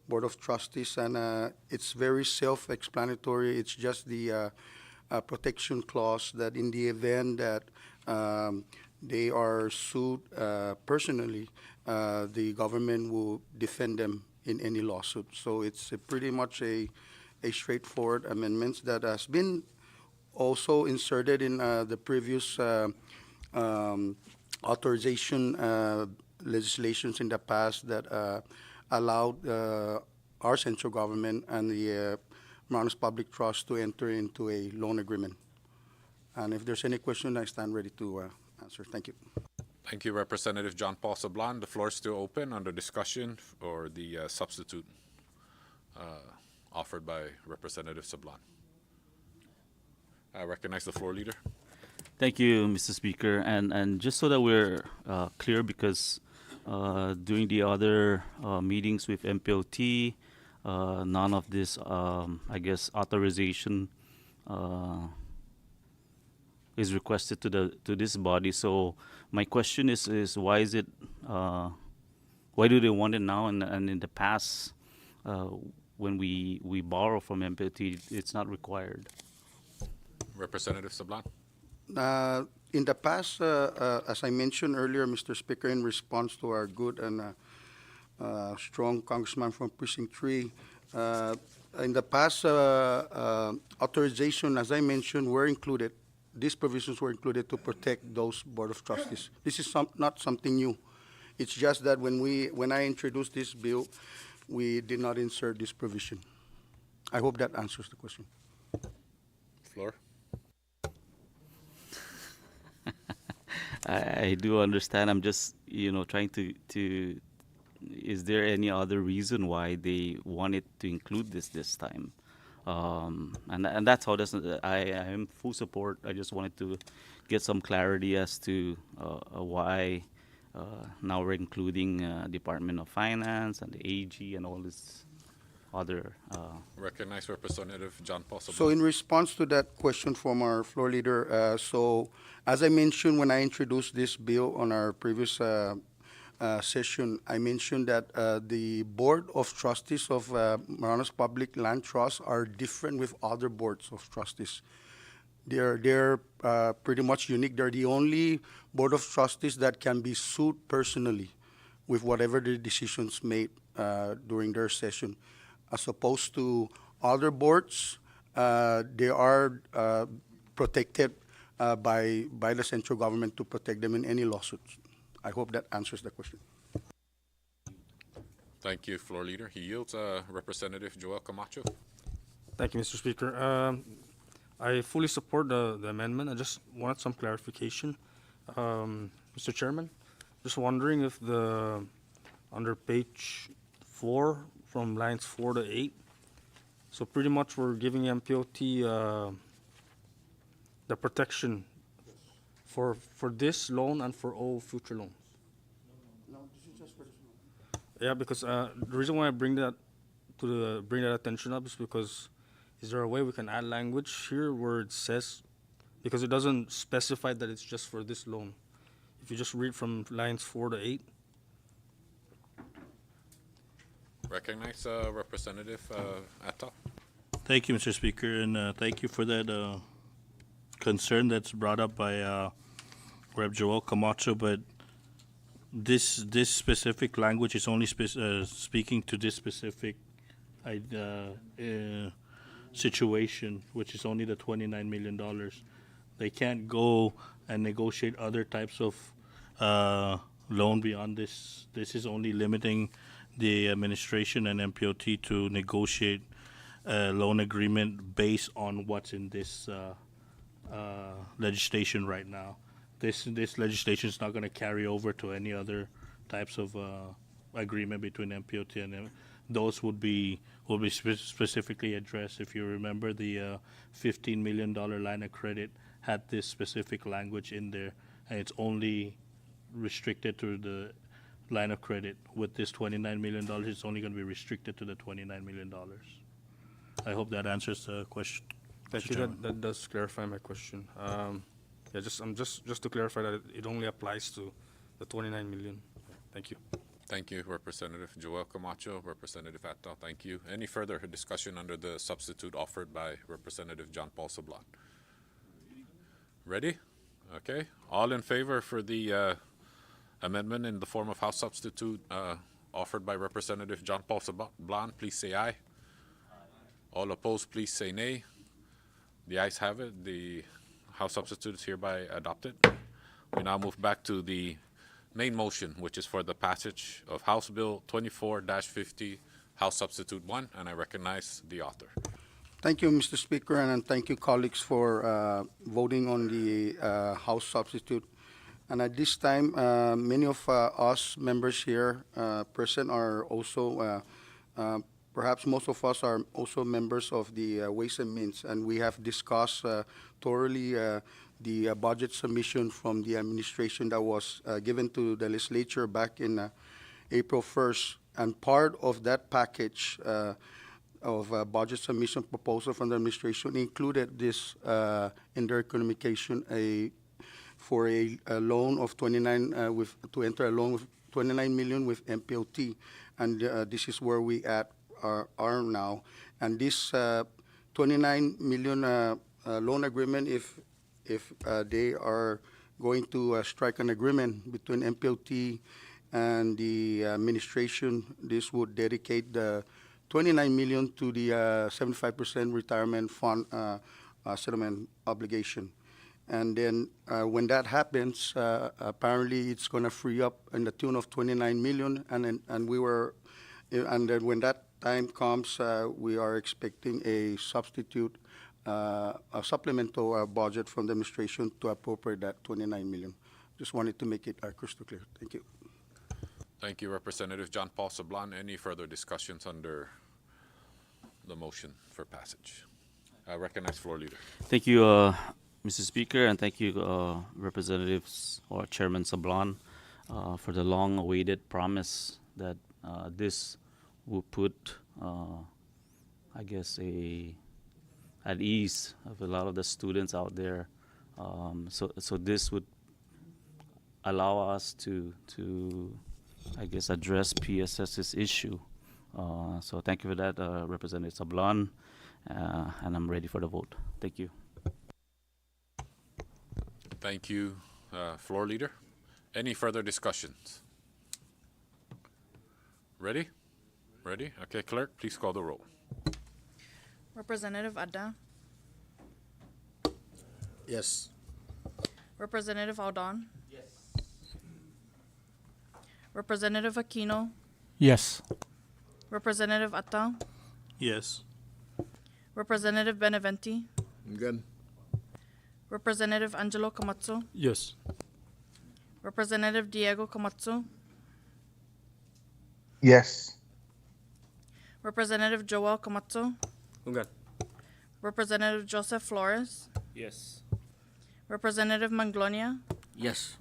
Board of Trustees, and it's very self-explanatory. It's just the protection clause that in the event that they are sued personally, the government will defend them in any lawsuit. So it's pretty much a straightforward amendment that has been also inserted in the previous authorization legislations in the past that allowed our central government and the Marianas Public Trust to enter into a loan agreement. And if there's any question, I stand ready to answer. Thank you. Thank you, Representative John Paul Sablan. The floor is still open under discussion for the substitute offered by Representative Sablan. I recognize the floor leader. Thank you, Mr. Speaker. And just so that we're clear, because during the other meetings with MPLT, none of this, I guess, authorization is requested to this body. So my question is why is it why do they want it now and in the past when we borrow from MPLT it's not required? Representative Sablan. In the past, as I mentioned earlier, Mr. Speaker, in response to our good and strong congressman from Precinct 3, in the past, authorization, as I mentioned, were included. These provisions were included to protect those Board of Trustees. This is not something new. It's just that when I introduced this bill, we did not insert this provision. I hope that answers the question. Floor. I do understand. I'm just, trying to. Is there any other reason why they wanted to include this time? And that's how I am full support. I just wanted to get some clarity as to why now we're including Department of Finance and the AG and all this other. Recognize Representative John Paul Sablan. So in response to that question from our floor leader, so as I mentioned when I introduced this bill on our previous session, I mentioned that the Board of Trustees of Marianas Public Land Trust are different with other boards of trustees. They're pretty much unique. They're the only Board of Trustees that can be sued personally with whatever the decisions made during their session, as opposed to other boards. They are protected by the central government to protect them in any lawsuits. I hope that answers the question. Thank you, floor leader. He yields. Representative Joel Camacho. Thank you, Mr. Speaker. I fully support the amendment. I just wanted some clarification. Mr. Chairman, just wondering if under page 4, from lines 4 to 8, so pretty much we're giving MPOT the protection for this loan and for all future loans. No, this is just for this loan. Yeah, because the reason why I bring that to bring that attention up is because is there a way we can add language here where it says, because it doesn't specify that it's just for this loan. If you just read from lines 4 to 8. Recognize Representative Atta. Thank you, Mr. Speaker, and thank you for that concern that's brought up by Rep. Joel Camacho. But this specific language is only speaking to this specific situation, which is only the $29 million. They can't go and negotiate other types of loan beyond this. This is only limiting the administration and MPOT to negotiate a loan agreement based on what's in this legislation right now. This legislation is not going to carry over to any other types of agreement between MPOT and those will be specifically addressed. If you remember, the $15 million line of credit had this specific language in there, and it's only restricted to the line of credit. With this $29 million, it's only going to be restricted to the $29 million. I hope that answers the question. Thank you. That does clarify my question. Yeah, just to clarify that it only applies to the 29 million. Thank you. Thank you, Representative Joel Camacho. Representative Atta, thank you. Any further discussion under the substitute offered by Representative John Paul Sablan? Ready? Okay. All in favor for the amendment in the form of House substitute offered by Representative John Paul Sablan, please say aye. All opposed, please say nay. The ayes have it. The House substitute is hereby adopted. We now move back to the main motion, which is for the passage of House Bill 24-50, House Substitute 1, and I recognize the author. Thank you, Mr. Speaker, and thank you, colleagues, for voting on the House substitute. And at this time, many of us members here present are also, perhaps most of us are also members of the Ways and Means, and we have discussed thoroughly the budget submission from the administration that was given to the legislature back in April 1st. And part of that package of budget submission proposal from the administration included this in their communication for a loan of 29 to enter a loan of 29 million with MPOT, and this is where we are now. And this 29 million loan agreement, if they are going to strike an agreement between MPOT and the administration, this would dedicate the 29 million to the 75% retirement fund settlement obligation. And then when that happens, apparently it's going to free up in the tune of 29 million. And then when that time comes, we are expecting a substitute, a supplemental budget from the administration to appropriate that 29 million. Just wanted to make it crystal clear. Thank you. Thank you, Representative John Paul Sablan. Any further discussions under the motion for passage? I recognize floor leader. Thank you, Mr. Speaker, and thank you, Representatives or Chairman Sablan, for the long-awaited promise that this will put, I guess, at ease of a lot of the students out there. So this would allow us to I guess, address PSS's issue. So thank you for that, Representative Sablan, and I'm ready for the vote. Thank you. Thank you, floor leader. Any further discussions? Ready? Ready? Okay, clerk, please call the roll. Representative Adda. Yes. Representative Aldon. Yes. Representative Aquino. Yes. Representative Atta. Yes. Representative Beneventi. Good. Representative Angelo Camacho. Yes. Representative Diego Camacho. Yes. Representative Joel Camacho. Good. Representative Joseph Flores. Yes. Representative Manglonia. Yes.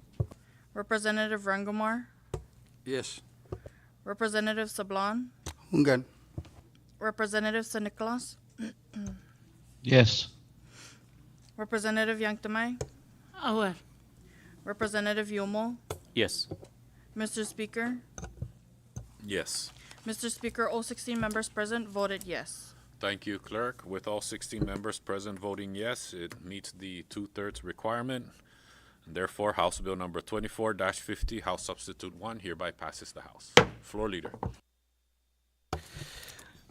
Representative Rangomar. Yes. Representative Sablan. Good. Representative San Nicolas, Yes. Representative Yanktamai, Aware. Representative Yomo, Yes. Mr. Speaker. Yes. Mr. Speaker, all 16 members present voted yes. Thank you, Clerk. With all 16 members present voting yes, it meets the 2/3 requirement. And therefore, House Bill number 24-50, House Substitute 1, hereby passes the House. Floor Leader.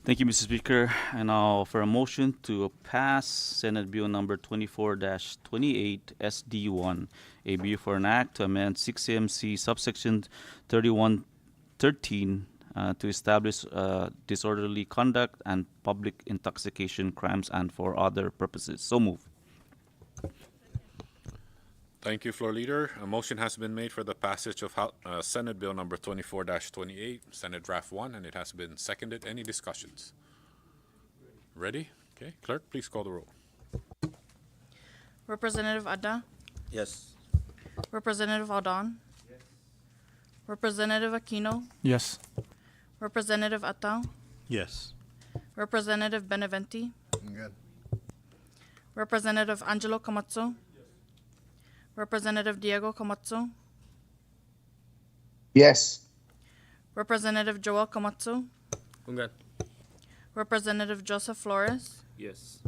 Thank you, Mr. Speaker. And I'll offer a motion to pass Senate Bill number 24-28 SD1, a bill for an act to amend 6 CMC subsection 3113 to establish disorderly conduct and public intoxication crimes and for other purposes. So move. Thank you, Floor Leader. A motion has been made for the passage of Senate Bill number 24-28, Senate Draft 1, and it has been seconded. Any discussions? Ready? Okay. Clerk, please call the roll. Representative Adda, Yes. Representative Aldon, Representative Aquino, Yes. Representative Atao, Yes. Representative Beneventi, Good. Representative Angelo Camacho, Representative Diego Camacho, Yes. Representative Joel Camacho, Good. Representative Joseph Flores, Yes.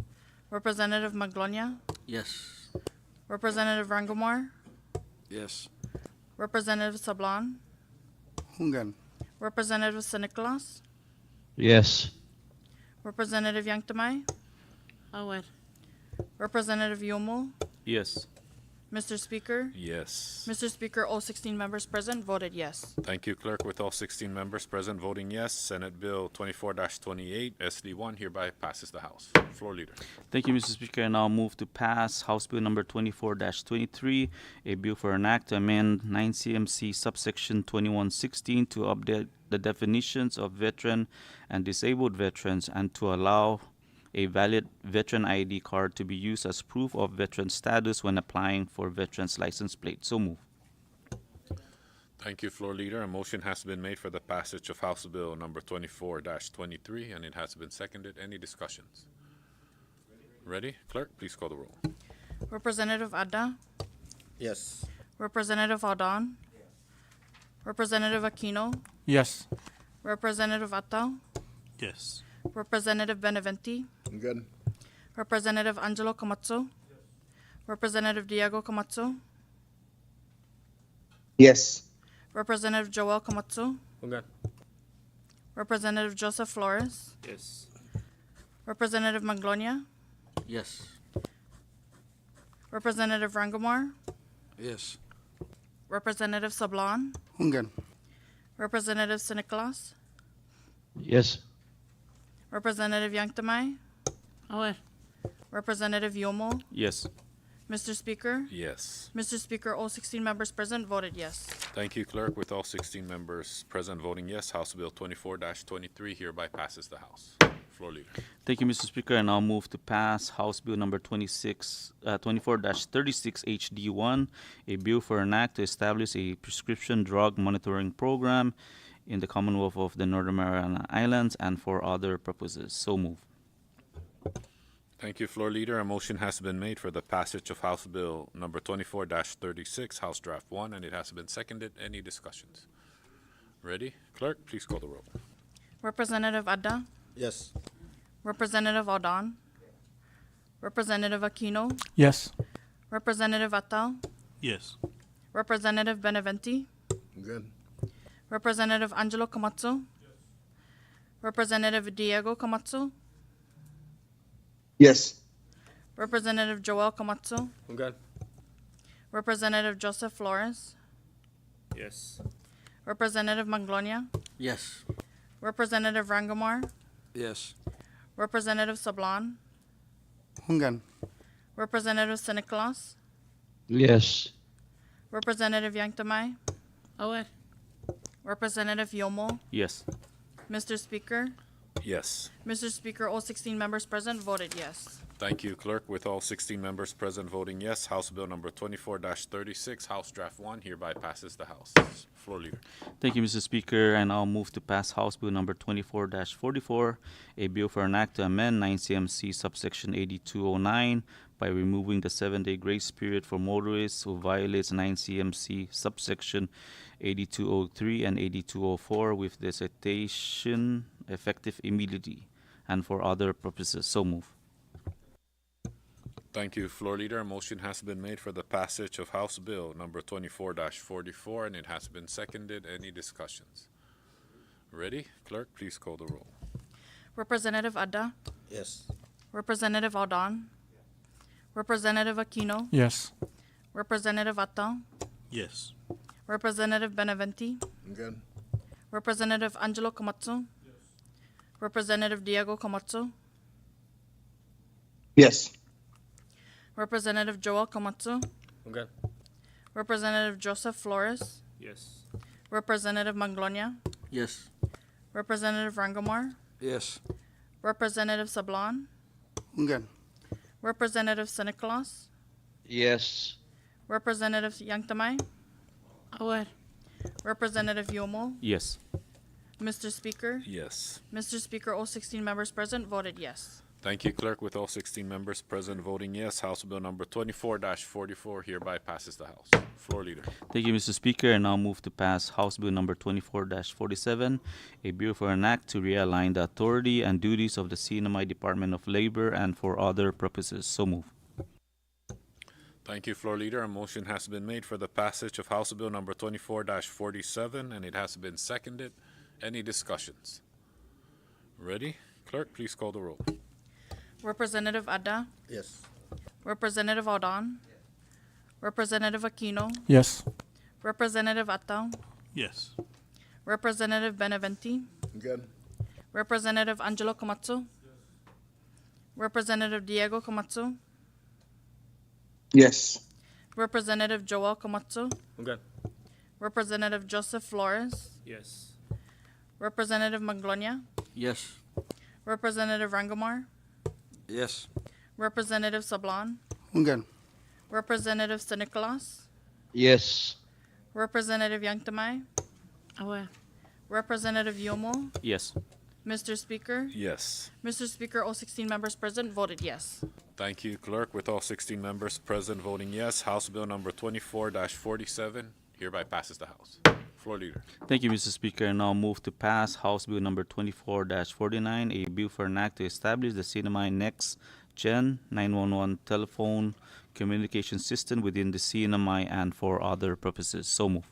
Representative Maglonia, Yes. Representative Rangomar, Yes. Representative Sablan, Hungan. Representative San Nicolas, Yes. Representative Yanktamai, Aware. Representative Yomo, Yes. Mr. Speaker. Yes. Mr. Speaker, all 16 members present voted yes. Thank you, Clerk. With all 16 members present voting yes, Senate Bill 24-28 SD1 hereby passes the House. Floor Leader. Thank you, Mr. Speaker. And I'll move to pass House Bill number 24-23, a bill for an act to amend 9 CMC subsection 2116 to update the definitions of veteran and disabled veterans and to allow a valid veteran ID card to be used as proof of veteran status when applying for veteran's license plate. So move. Thank you, Floor Leader. A motion has been made for the passage of House Bill number 24-23, and it has been seconded. Any discussions? Ready? Clerk, please call the roll. Representative Adda, Yes. Representative Aldon, Representative Aquino, Yes. Representative Atao, Yes. Representative Beneventi, Good. Representative Angelo Camacho, Representative Diego Camacho, Yes. Representative Joel Camacho, Hungan. Representative Joseph Flores, Yes. Representative Maglonia, Yes. Representative Rangomar, Yes. Representative Sablan, Hungan. Representative San Nicolas, Yes. Representative Yanktamai, Aware. Representative Yomo, Yes. Mr. Speaker. Yes. Mr. Speaker, all 16 members present voted yes. Thank you, Clerk. With all 16 members present voting yes, House Bill 24-23 hereby passes the House. Floor Leader. Thank you, Mr. Speaker. And I'll move to pass House Bill number 24-36 HD1, a bill for an act to establish a prescription drug monitoring program in the Commonwealth of the Northern Mariana Islands and for other purposes. So move. Thank you, Floor Leader. A motion has been made for the passage of House Bill number 24-36, House Draft 1, and it has been seconded. Any discussions? Ready? Clerk, please call the roll. Representative Adda, Yes. Representative Aldon, Representative Aquino, Yes. Representative Atao, Yes. Representative Beneventi, Good. Representative Angelo Camacho, Representative Diego Camacho, Yes. Representative Joel Camacho, Hungan. Representative Joseph Flores, Yes. Representative Maglonia, Yes. Representative Rangomar, Yes. Representative Sablan, Hungan. Representative San Nicolas, Yes. Representative Yanktamai, Aware. Representative Yomo, Yes. Mr. Speaker. Yes. Mr. Speaker, all 16 members present voted yes. Thank you, Clerk. With all 16 members present voting yes, House Bill number 24-36, House Draft 1, hereby passes the House. Floor Leader. Thank you, Mr. Speaker, and I'll move to pass House Bill number 24-44, a bill for an act to amend 9 CMC subsection 8209 by removing the 7-day grace period for motorists who violates 9 CMC subsection 8203 and 8204 with the citation effective immediately and for other purposes. So move. Thank you, Floor Leader. A motion has been made for the passage of House Bill number 24-44, and it has been seconded. Any discussions? Ready? Clerk, please call the roll. Representative Adda, Yes. Representative Aldon, Representative Aquino, Yes. Representative Attal, Yes. Representative Benavente, Again. Representative Angelo Komatsu, Representative Diego Komatsu, Yes. Representative Joel Komatsu, Again. Representative Joseph Flores, Yes. Representative Manglonia, Yes. Representative Rangomar, Yes. Representative Sablan, Again. Representative Sinicolas, Yes. Representative Yangtamay, Auer. Representative Yomo. Yes. Mr. Speaker, Yes. Mr. Speaker, all 16 members present voted yes. Thank you, Clerk. With all 16 members present voting yes, House Bill number 24-44 hereby passes the House. Floor Leader. Thank you, Mr. Speaker, and I'll move to pass House Bill number 24-47, a bill for an act to realign the authority and duties of the CNMI Department of Labor and for other purposes. So move. Thank you, Floor Leader. A motion has been made for the passage of House Bill number 24-47, and it has been seconded. Any discussions? Ready? Clerk, please call the roll. Representative Adda, Yes. Representative Aldon, Representative Aquino, Yes. Representative Attal, Yes. Representative Benavente, Again. Representative Angelo Komatsu, Representative Diego Komatsu, Yes. Representative Joel Komatsu, Again. Representative Joseph Flores, Yes. Representative Manglonia, Yes. Representative Rangomar, Yes. Representative Sablan, Again. Representative Sinicolas, Yes. Representative Yangtamay, Auer. Representative Yomo. Yes. Mr. Speaker, Yes. Mr. Speaker, all 16 members present voted yes. Thank you, Clerk. With all 16 members present voting yes, House Bill number 24-47 hereby passes the House. Floor Leader. Thank you, Mr. Speaker, and I'll move to pass House Bill number 24-49, a bill for an act to establish the CNMI Next Gen 911 telephone communication system within the CNMI and for other purposes. So move.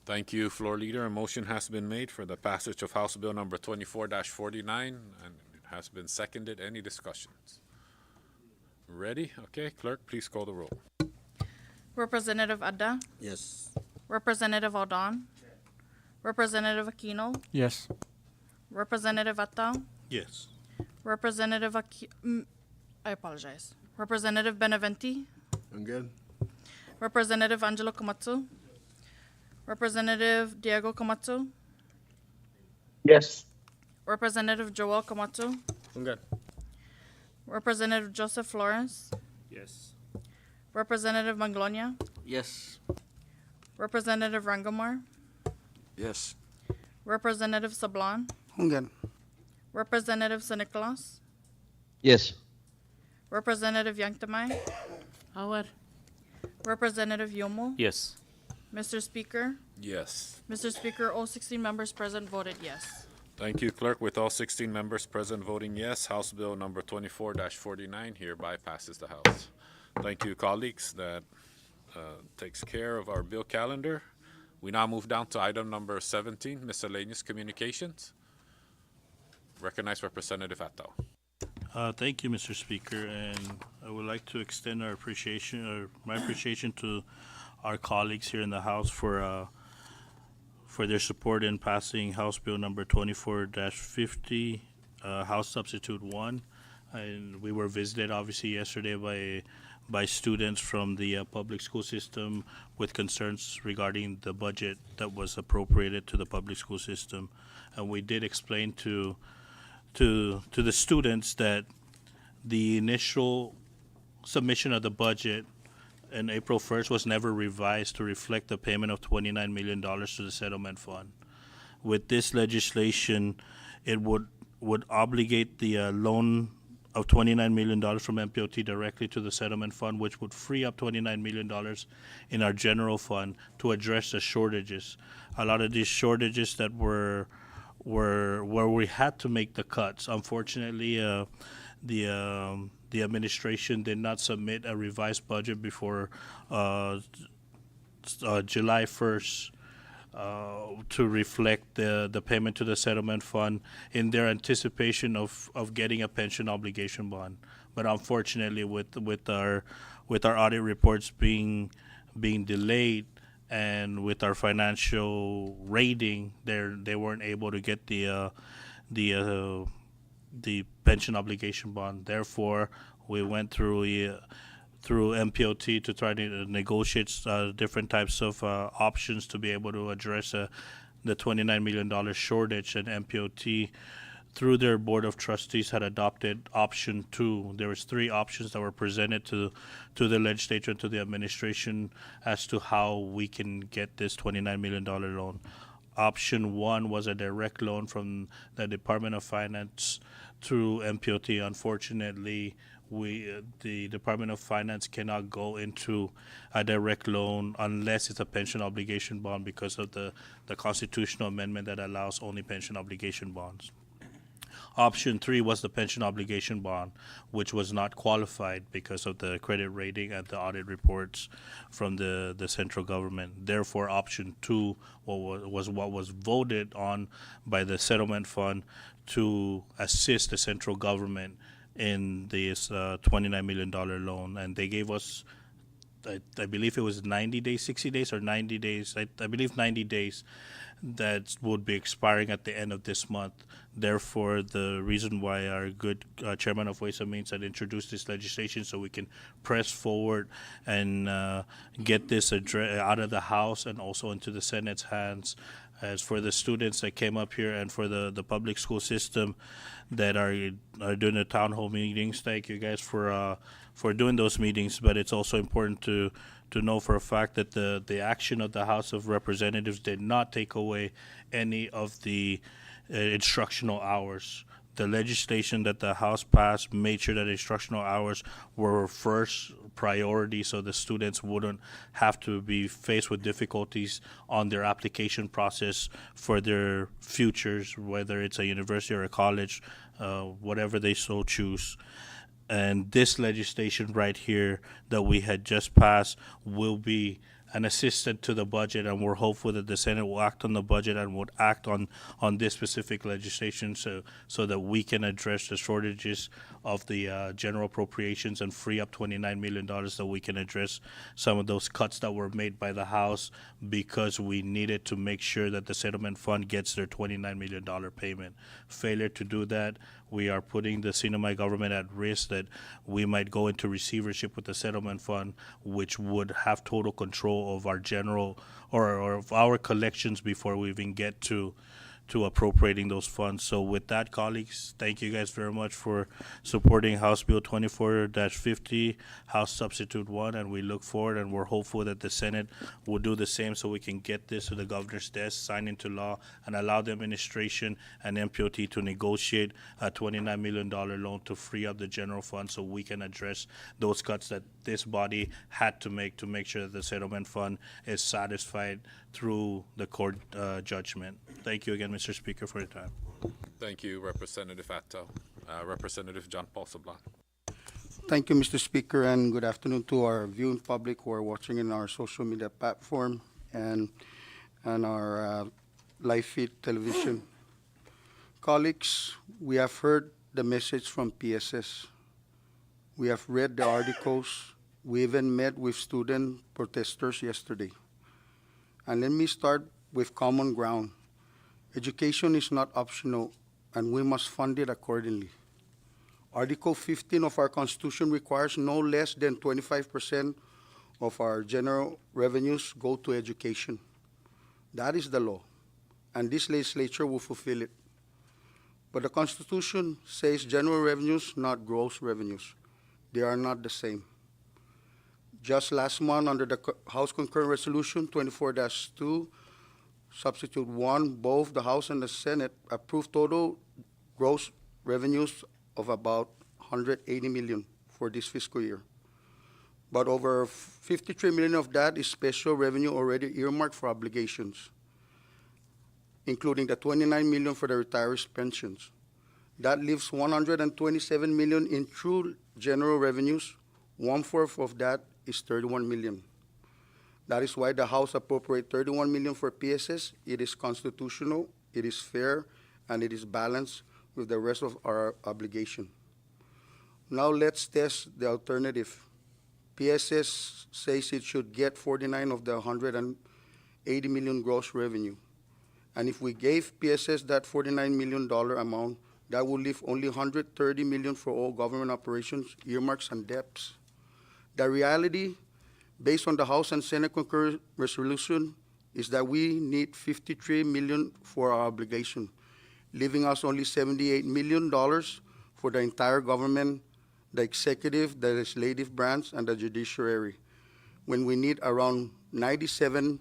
Thank you, Floor Leader. A motion has been made for the passage of House Bill number 24-49, and it has been seconded. Any discussions? Ready? Okay, Clerk, please call the roll. Representative Adda, Yes. Representative Aldon, Representative Aquino, Yes. Representative Attal, Yes. Representative I apologize. Representative Benavente, Again. Representative Angelo Komatsu, Representative Diego Komatsu, Yes. Representative Joel Komatsu, Again. Representative Joseph Flores, Yes. Representative Manglonia, Yes. Representative Rangomar, Yes. Representative Sablan, Again. Representative Sinicolas, Yes. Representative Yangtamay, Auer. Representative Yomo. Yes. Mr. Speaker, Yes. Mr. Speaker, all 16 members present voted yes. Thank you, Clerk. With all 16 members present voting yes, House Bill number 24-49 hereby passes the House. Thank you, colleagues. That takes care of our bill calendar. We now move down to item number 17, Miscellaneous Communications. Recognize Representative Attal. Thank you, Mr. Speaker, and I would like to extend our appreciation, or my appreciation, to our colleagues here in the House for their support in passing House Bill number 24-50, House Substitute 1. And we were visited, obviously, yesterday by students from the public school system with concerns regarding the budget that was appropriated to the public school system. and we did explain to the students that the initial submission of the budget in April 1st was never revised to reflect the payment of $29 million to the settlement fund. With this legislation, it would obligate the loan of $29 million from MPOT directly to the settlement fund, which would free up $29 million in our general fund to address the shortages. A lot of these shortages that were where we had to make the cuts. Unfortunately, the administration did not submit a revised budget before July 1st. To reflect the payment to the settlement fund in their anticipation of getting a pension obligation bond. But unfortunately, with our audit reports being delayed and with our financial rating, they weren't able to get the pension obligation bond. Therefore, we went through MPOT to try to negotiate different types of options to be able to address the $29 million shortage. And MPOT, through their board of trustees, had adopted option 2. There was 3 options that were presented to the legislature and to the administration as to how we can get this $29 million loan. Option 1 was a direct loan from the Department of Finance through MPOT. Unfortunately, the Department of Finance cannot go into a direct loan unless it's a pension obligation bond because of the constitutional amendment that allows only pension obligation bonds. Option 3 was the pension obligation bond, which was not qualified because of the credit rating and the audit reports from the central government. Therefore, option 2 was what was voted on by the settlement fund to assist the central government in this $29 million loan. And they gave us, I believe it was 90 days, 60 days, or 90 days. I believe 90 days that would be expiring at the end of this month. Therefore, the reason why our good chairman of Ways and Means had introduced this legislation so we can press forward and get this out of the House and also into the Senate's hands. As for the students that came up here and for the public school system that are doing the town hall meetings, thank you guys for doing those meetings. But it's also important to know for a fact that the action of the House of Representatives did not take away any of the instructional hours. The legislation that the House passed made sure that instructional hours were first priority so the students wouldn't have to be faced with difficulties on their application process for their futures, whether it's a university or a college, whatever they so choose. And this legislation right here that we had just passed will be an assistant to the budget, and we're hopeful that the Senate will act on the budget and would act on this specific legislation so that we can address the shortages of the general appropriations and free up $29 million that we can address some of those cuts that were made by the House because we needed to make sure that the settlement fund gets their $29 million payment. Failure to do that, we are putting the Sinai government at risk that we might go into receivership with the settlement fund, which would have total control of our general or of our collections before we even get to appropriating those funds. So with that, colleagues, thank you guys very much for supporting House Bill 24-50, House Substitute 1, and we look forward and we're hopeful that the Senate will do the same so we can get this to the governor's desk, sign into law, and allow the administration and MPOT to negotiate a $29 million loan to free up the general fund so we can address those cuts that this body had to make sure that the settlement fund is satisfied through the court judgment. Thank you again, Mr. Speaker, for your time. Thank you, Representative Atto. Representative John Paul Sablan. Thank you, Mr. Speaker, and good afternoon to our viewing public who are watching in our social media platform and our live feed television. Colleagues, we have heard the message from PSS. We have read the articles. We even met with student protesters yesterday. And let me start with common ground. Education is not optional, and we must fund it accordingly. Article 15 of our Constitution requires no less than 25% of our general revenues go to education. That is the law. and this legislature will fulfill it. But the Constitution says general revenues, not gross revenues. They are not the same. Just last month, under the House Concurrent Resolution 24-2, Substitute 1, both the House and the Senate approved total gross revenues of about 180 million for this fiscal year. But over 53 million of that is special revenue already earmarked for obligations, including the 29 million for the retirees' pensions. That leaves 127 million in true general revenues. 1/4 of that is 31 million. That is why the House appropriate 31 million for PSS. It is constitutional, it is fair, and it is balanced with the rest of our obligation. Now let's test the alternative. PSS says it should get 49 of the 180 million gross revenue. And if we gave PSS that $49 million amount, that would leave only 130 million for all government operations, earmarks, and debts. The reality, based on the House and Senate concurrent resolution, is that we need 53 million for our obligation, leaving us only $78 million for the entire government, the executive, the legislative branch, and the judiciary, when we need around 97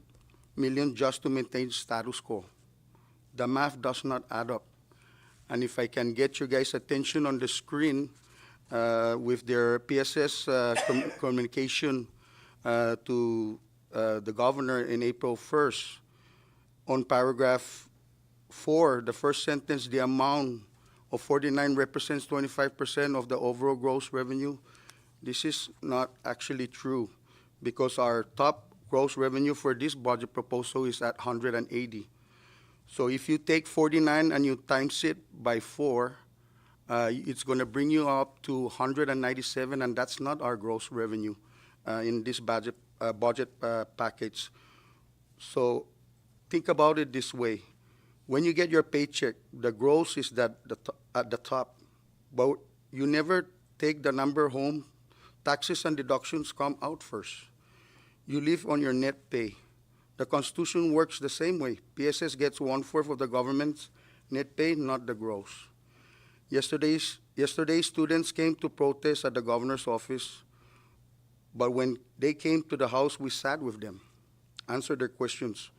million just to maintain status quo. The math does not add up. And if I can get you guys' attention on the screen with their PSS communication to the governor in April 1st, on paragraph 4, the first sentence, the amount of 49 represents 25% of the overall gross revenue. This is not actually true, because our top gross revenue for this budget proposal is at 180. So if you take 49 and you times it by 4, it's going to bring you up to 197, and that's not our gross revenue in this budget package. So think about it this way. When you get your paycheck, the gross is at the top, but you never take the number home. Taxes and deductions come out first. You live on your net pay. The Constitution works the same way. PSS gets 1/4 of the government's net pay, not the gross. Yesterday, students came to protest at the governor's office, but when they came to the House, we sat with them, answered their questions,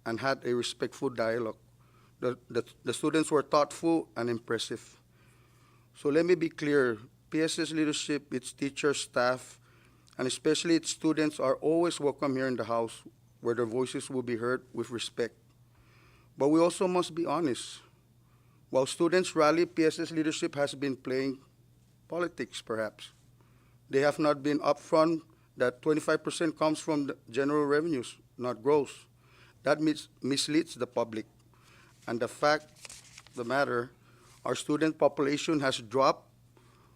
and had a respectful dialogue. The students were thoughtful and impressive. So let me be clear. PSS leadership, its teachers, staff, and especially its students are always welcome here in the House, where their voices will be heard with respect. But we also must be honest. While students rally, PSS leadership has been playing politics, perhaps. They have not been upfront that 25% comes from the general revenues, not gross. That misleads the public. And the fact of the matter, our student population has dropped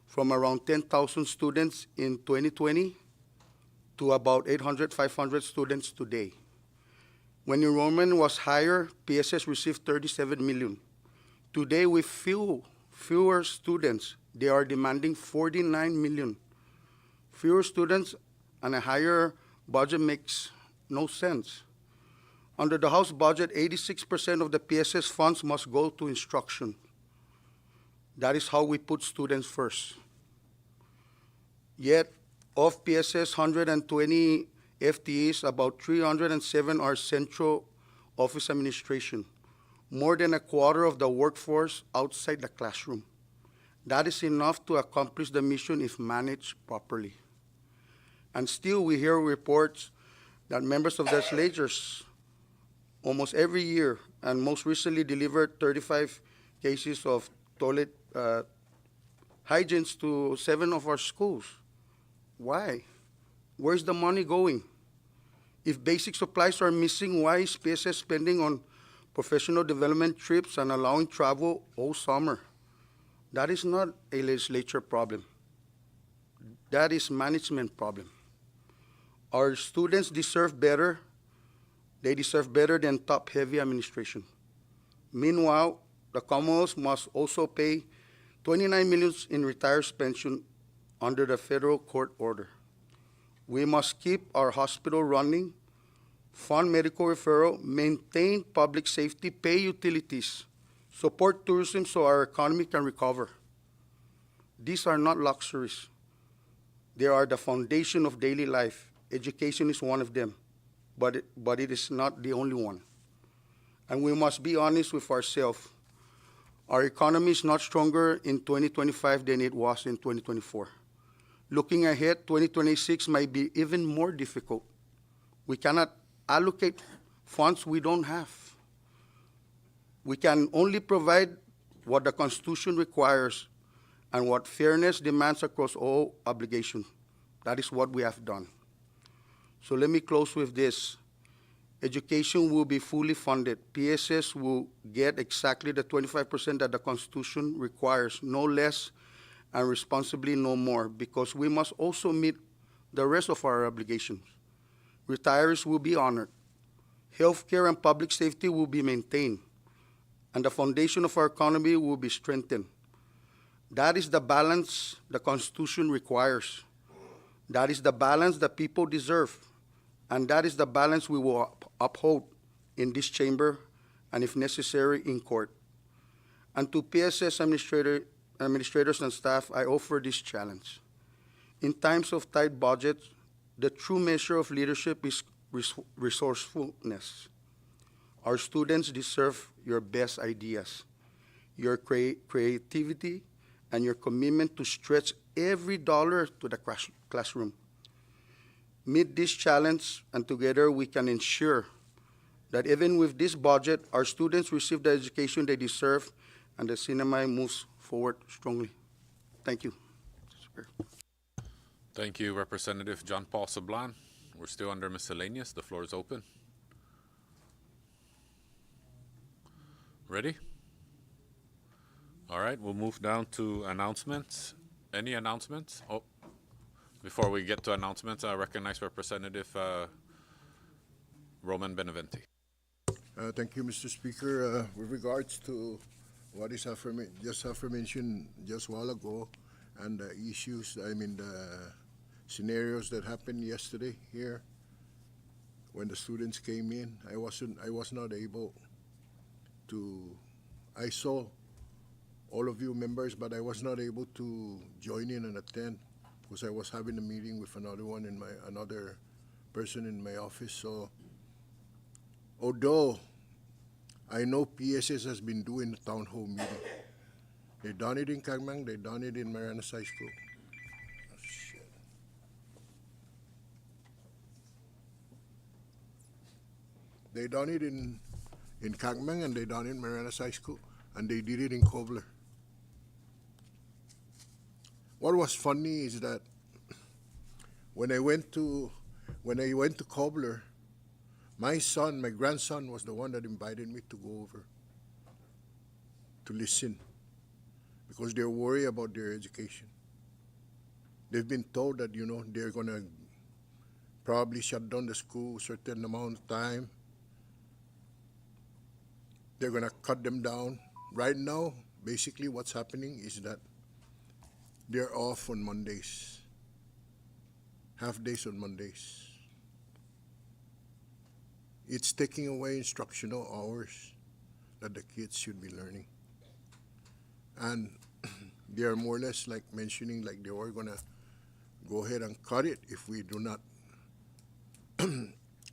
from around 10,000 students in 2020 to about 800, 500 students today. When enrollment was higher, PSS received 37 million. Today, with fewer students, they are demanding 49 million. Fewer students and a higher budget makes no sense. Under the House budget, 86% of the PSS funds must go to instruction. That is how we put students first. Yet, of PSS 120 FTEs, about 307 are central office administration, more than a quarter of the workforce outside the classroom. That is enough to accomplish the mission if managed properly. And still, we hear reports that members of the legislatures almost every year, and most recently delivered 35 cases of toilet hygienes to 7 of our schools. Why? Where's the money going? If basic supplies are missing, why is PSS spending on professional development trips and allowing travel all summer? That is not a legislature problem. That is management problem. Our students deserve better. They deserve better than top-heavy administration. Meanwhile, the Commonwealth must also pay 29 million in retirees' pension under the federal court order. We must keep our hospital running fund medical referral, maintain public safety, pay utilities, support tourism so our economy can recover. These are not luxuries. They are the foundation of daily life. Education is one of them, but it is not the only one. And we must be honest with ourselves. Our economy is not stronger in 2025 than it was in 2024. Looking ahead, 2026 might be even more difficult. We cannot allocate funds we don't have. We can only provide what the Constitution requires and what fairness demands across all obligations. That is what we have done. So let me close with this. Education will be fully funded. PSS will get exactly the 25% that the Constitution requires, no less, and responsibly no more, because we must also meet the rest of our obligations. Retirees will be honored. Healthcare and public safety will be maintained, and the foundation of our economy will be strengthened. That is the balance the Constitution requires. That is the balance the people deserve. And that is the balance we will uphold in this chamber and, if necessary, in court. And to PSS administrators and staff, I offer this challenge. In times of tight budgets, the true measure of leadership is resourcefulness. Our students deserve your best ideas, your creativity, and your commitment to stretch every dollar to the classroom. Meet this challenge, and together we can ensure that even with this budget, our students receive the education they deserve and the CNMI moves forward strongly. Thank you. Thank you, Representative John Paul Sablan. We're still under miscellaneous. The floor is open. Ready? All right, we'll move down to announcements. Any announcements? Oh, before we get to announcements, I recognize Representative Roman Benavente. Thank you, Mr. Speaker. With regards to what is just aforementioned just a while ago, and the issues, the scenarios that happened yesterday here, when the students came in, I was not able to. I saw all of you members, but I was not able to join in and attend because I was having a meeting with another person in my office. So, although I know PSS has been doing the town hall meeting, they done it in Kagmang, they done it in Marianas High School. Oh, shit. They done it in Kagmang and they done it in Marianas High School, and they did it in Cobbler. What was funny is that when I went to Cobbler, my grandson was the one that invited me to go over to listen because they're worried about their education. They've been told that, they're going to probably shut down the school a certain amount of time. They're going to cut them down. Right now, basically what's happening is that they're off on Mondays, half days on Mondays. It's taking away instructional hours that the kids should be learning. And they are more or less like mentioning like they were gonna go ahead and cut it if we do not,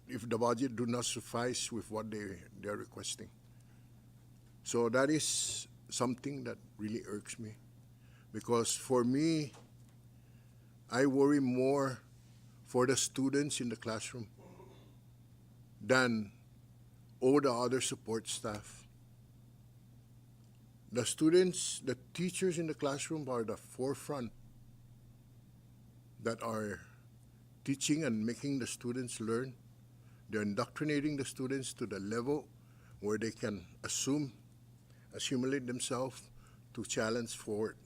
if the budget do not suffice with what they're requesting. So that is something that really irks me. Because for me, I worry more for the students in the classroom than all the other support staff. The students, the teachers in the classroom are the forefront that are teaching and making the students learn. They're indoctrinating the students to the level where they can assimilate themselves to challenge forward.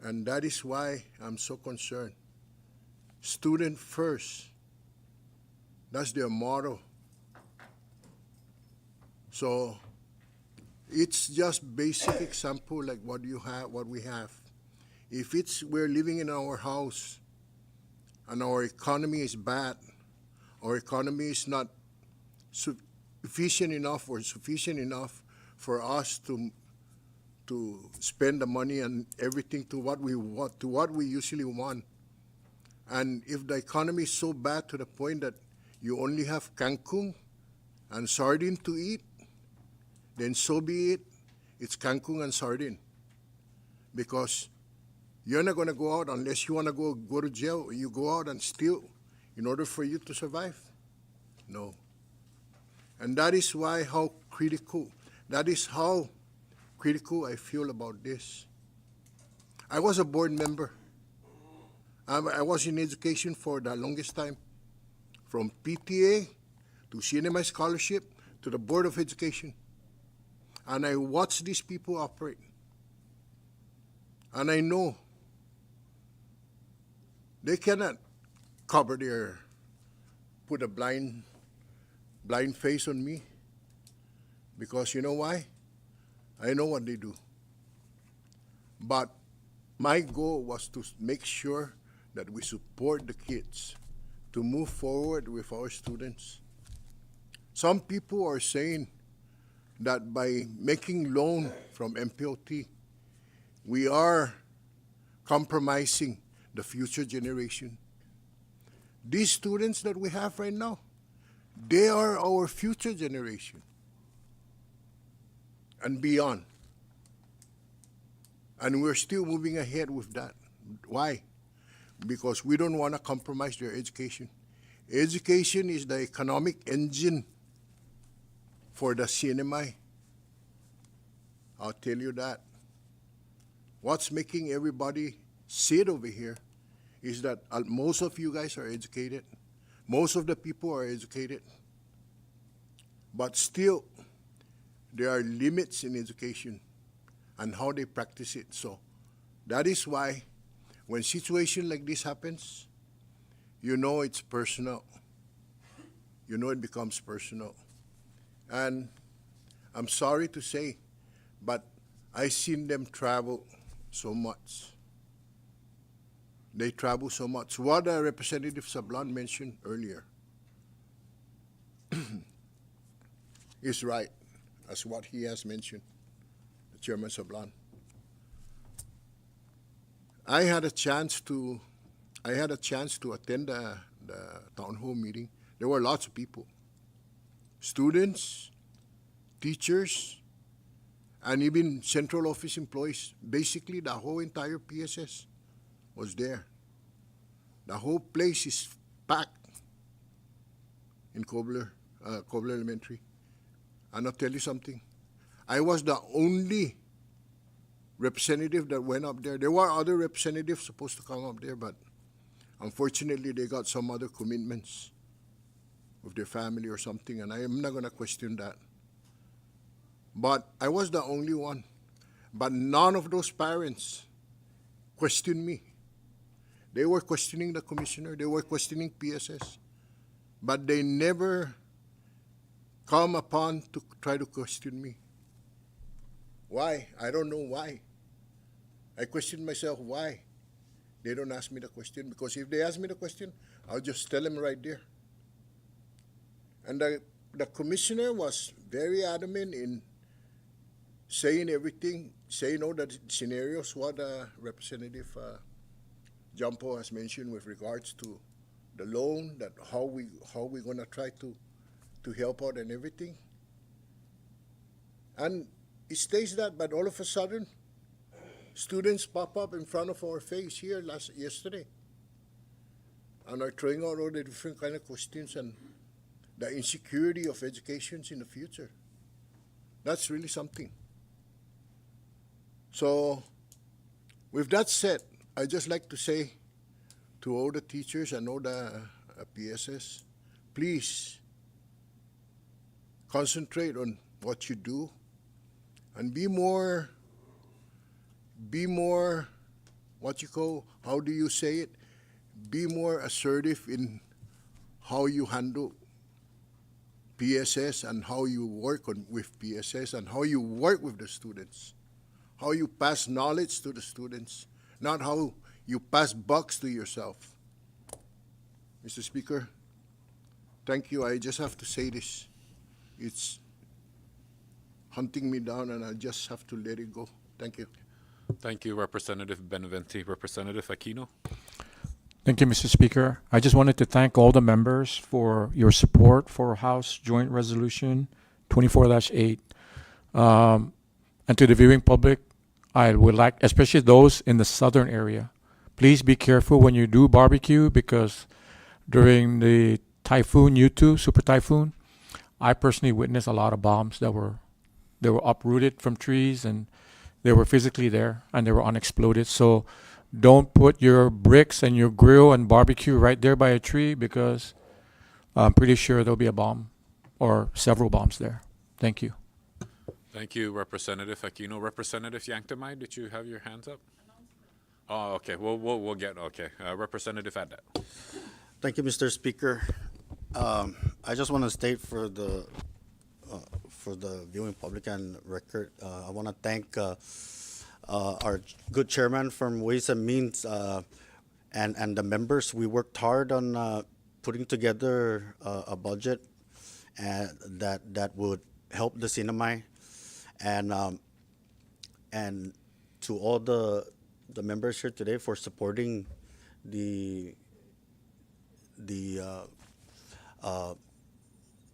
And that is why I'm so concerned. Student first. That's their motto. So it's just basic example like what we have. If we're living in our house and our economy is bad, our economy is not efficient enough or sufficient enough for us to spend the money and everything to what we want, to what we usually want. And if the economy is so bad to the point that you only have kangkong and sardine to eat, then so be it. It's kangkong and sardine. Because you're not going to go out unless you want to go to jail. You go out and steal in order for you to survive. No. And that is why that is how critical I feel about this. I was a board member. I was in education for the longest time, from PTA to CNMI scholarship to the Board of Education. And I watched these people operate. And I know they cannot put a blind face on me, because you know why? I know what they do. But my goal was to make sure that we support the kids to move forward with our students. Some people are saying that by making loan from MPOT, we are compromising the future generation. These students that we have right now, they are our future generation and beyond. And we're still moving ahead with that. Why? Because we don't want to compromise their education. Education is the economic engine for the CNMI. I'll tell you that. What's making everybody sit over here is that most of you guys are educated. Most of the people are educated. But still, there are limits in education and how they practice it. So that is why when situation like this happens, you know it's personal. You know it becomes personal. And I'm sorry to say, but I've seen them travel so much. They travel so much. What Representative Sablan mentioned earlier is right, as what he has mentioned, Chairman Sablan. I had a chance to attend the town hall meeting. There were lots of people, students, teachers, and even central office employees. Basically, the whole entire PSS was there. The whole place is packed in Kobler Elementary. And I'll tell you something. I was the only representative that went up there. There were other representatives supposed to come up there, but unfortunately they got some other commitments with their family or something, and I am not going to question that. But I was the only one. But none of those parents questioned me. They were questioning the commissioner. They were questioning PSS. But they never come upon to try to question me. Why? I don't know why. I question myself why. They don't ask me the question, because if they ask me the question, I'll just tell them right there. And the commissioner was very adamant in saying everything, saying all the scenarios, what Representative Jumpo has mentioned with regards to the loan, that how we gonna try to help out and everything. And it stays that, but all of a sudden, students pop up in front of our face here yesterday and are throwing out all the different kind of questions and the insecurity of educations in the future. That's really something. So, with that said, I'd just like to say to all the teachers and all the PSS, please concentrate on what you do and be more, what you call, how do you say it? Be more assertive in how you handle PSS and how you work with PSS and how you work with the students, how you pass knowledge to the students, not how you pass bucks to yourself. Mr. Speaker, thank you. I just have to say this. It's hunting me down, and I just have to let it go. Thank you. Thank you, Representative Benavente. Representative Aquino? Thank you, Mr. Speaker. I just wanted to thank all the members for your support for House Joint Resolution 24-8. And to the viewing public, I would like, especially those in the southern area, please be careful when you do barbecue, because during the typhoon Yutu, super typhoon, I personally witnessed a lot of bombs that were uprooted from trees, and they were physically there and they were unexploded. So don't put your bricks and your grill and barbecue right there by a tree, because I'm pretty sure there'll be a bomb or several bombs there. Thank you. Thank you, Representative Aquino. Representative Yanktamai, did you have your hands up? Oh, okay. We'll get, okay. Representative Adat. Thank you, Mr. Speaker. I just want to state for the viewing public and record, I want to thank our good chairman from Ways and Means and the members. We worked hard on putting together a budget that would help the Sinamay, and to all the members here today for supporting the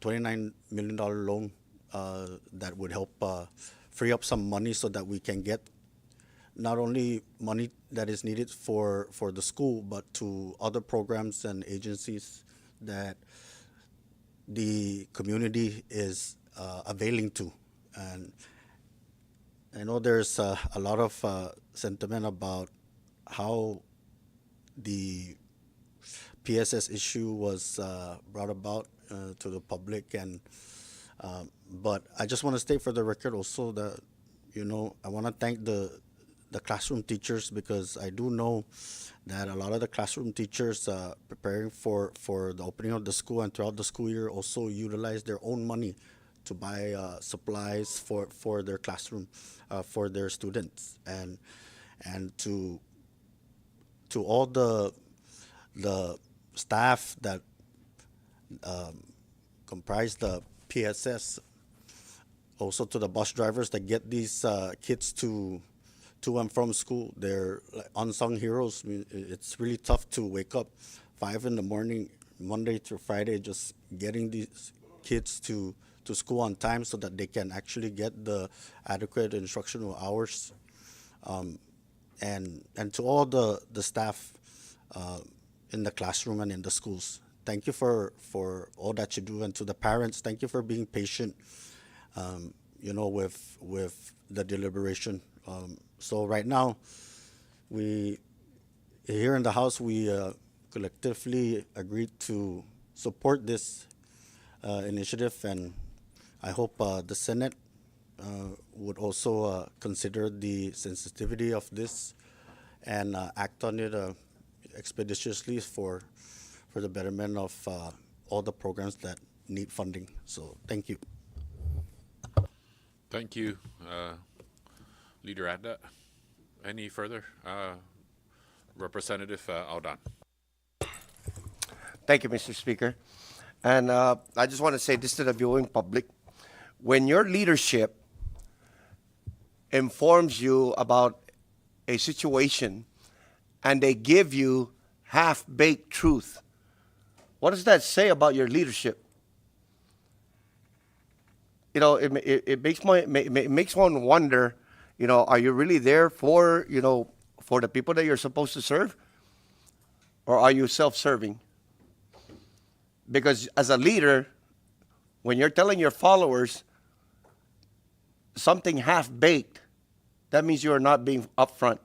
$29 million loan that would help free up some money so that we can get not only money that is needed for the school, but to other programs and agencies that the community is availing to. And I know there's a lot of sentiment about how the PSS issue was brought about to the public, and but I just want to state for the record also that, you know, I want to thank the classroom teachers, because I do know that a lot of the classroom teachers preparing for the opening of the school and throughout the school year also utilize their own money to buy supplies for their classroom, for their students, and to all the staff that comprise the PSS, also to the bus drivers that get these kids to and from school. They're like unsung heroes. I mean, it's really tough to wake up 5 in the morning, Monday through Friday, just getting these kids to school on time so that they can actually get the adequate instructional hours. And to all the staff in the classroom and in the schools, thank you for all that you do. And to the parents, thank you for being patient, you know, with the deliberation. So right now, we here in the House, we collectively agreed to support this initiative, and I hope the Senate would also consider the sensitivity of this and act on it expeditiously for the betterment of all the programs that need funding. So thank you. Thank you, Leader Adat. Any further? Representative Aldan. Thank you, Mr. Speaker. And I just want to say this to the viewing public. When your leadership informs you about a situation and they give you half-baked truth, what does that say about your leadership? You know, it makes one wonder, you know, are you really there for, you know, for the people that you're supposed to serve? Or are you self-serving? Because as a leader, when you're telling your followers something half-baked, that means you are not being upfront.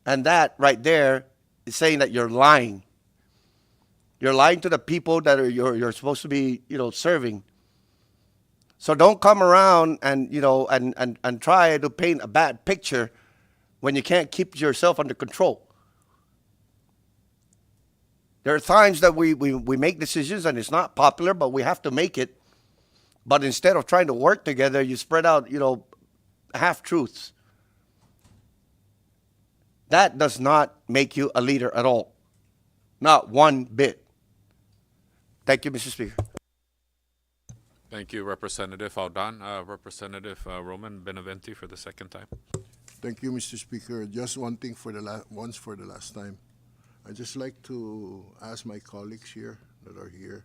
And that right there is saying that you're lying. You're lying to the people that you're supposed to be, you know, serving. So don't come around and, you know, and try to paint a bad picture when you can't keep yourself under control. There are times that we make decisions and it's not popular, but we have to make it. But instead of trying to work together, you spread out, you know, half-truths. That does not make you a leader at all. Not one bit. Thank you, Mr. Speaker. Thank you, Representative Aldan. Representative Roman Benavente for the second time. Thank you, Mr. Speaker. Just one thing for the once for the last time. I'd just like to ask my colleagues here that are here,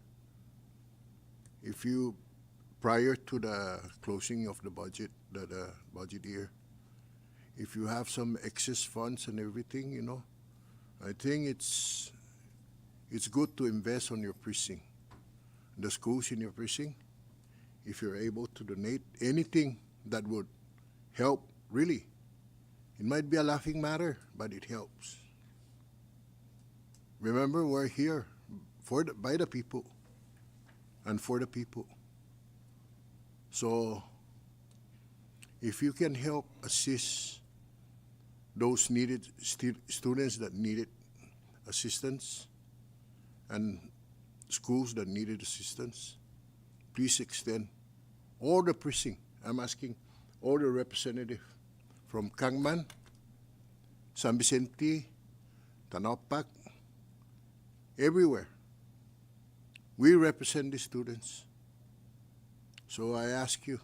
if you, prior to the closing of the budget year, if you have some excess funds and everything, you know, I think it's good to invest on your precinct, the schools in your precinct. If you're able to donate anything that would help, really. It might be a laughing matter, but it helps. Remember, we're here by the people and for the people. So if you can help assist those needed students that needed assistance and schools that needed assistance, please extend all the precinct. I'm asking all the representatives from Kangman, San Vicente, Tanopak, everywhere. We represent the students. So I ask you,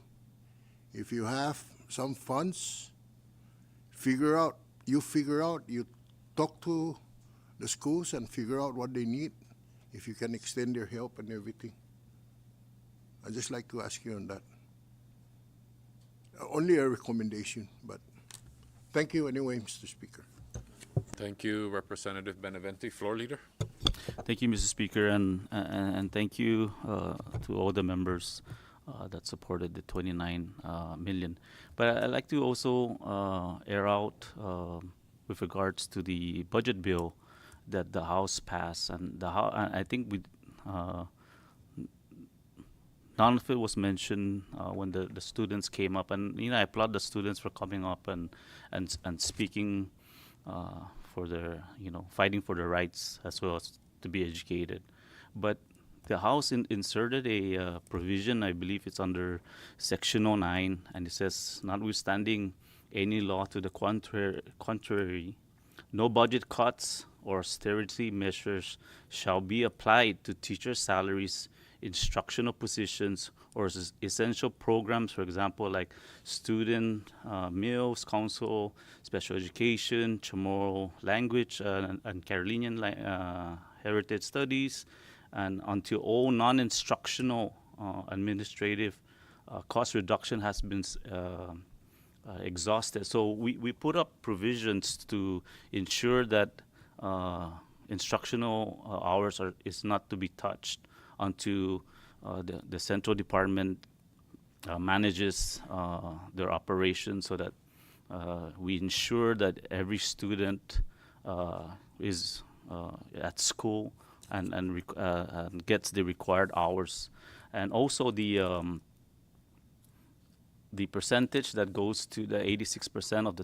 if you have some funds, you talk to the schools and figure out what they need, if you can extend their help and everything. I'd just like to ask you on that. Only a recommendation, but thank you anyway, Mr. Speaker. Thank you, Representative Benavente. Floor Leader. Thank you, Mr. Speaker, and thank you to all the members that supported the 29 million. But I'd like to also air out with regards to the budget bill that the House passed, and I think we. None of it was mentioned when the students came up, and I applaud the students for coming up and speaking for their fighting for their rights as well as to be educated. But the House inserted a provision, I believe it's under Section 09, and it says, notwithstanding any law to the contrary, no budget cuts or austerity measures shall be applied to teachers' salaries, instructional positions, or essential programs, for example, like student meals, council, special education, Chamorro language, and Carolinian heritage studies, and until all non-instructional administrative cost reduction has been exhausted. So we put up provisions to ensure that instructional hours is not to be touched until the central department manages their operations, so that we ensure that every student is at school and gets the required hours. And also the percentage that goes to the 86% of the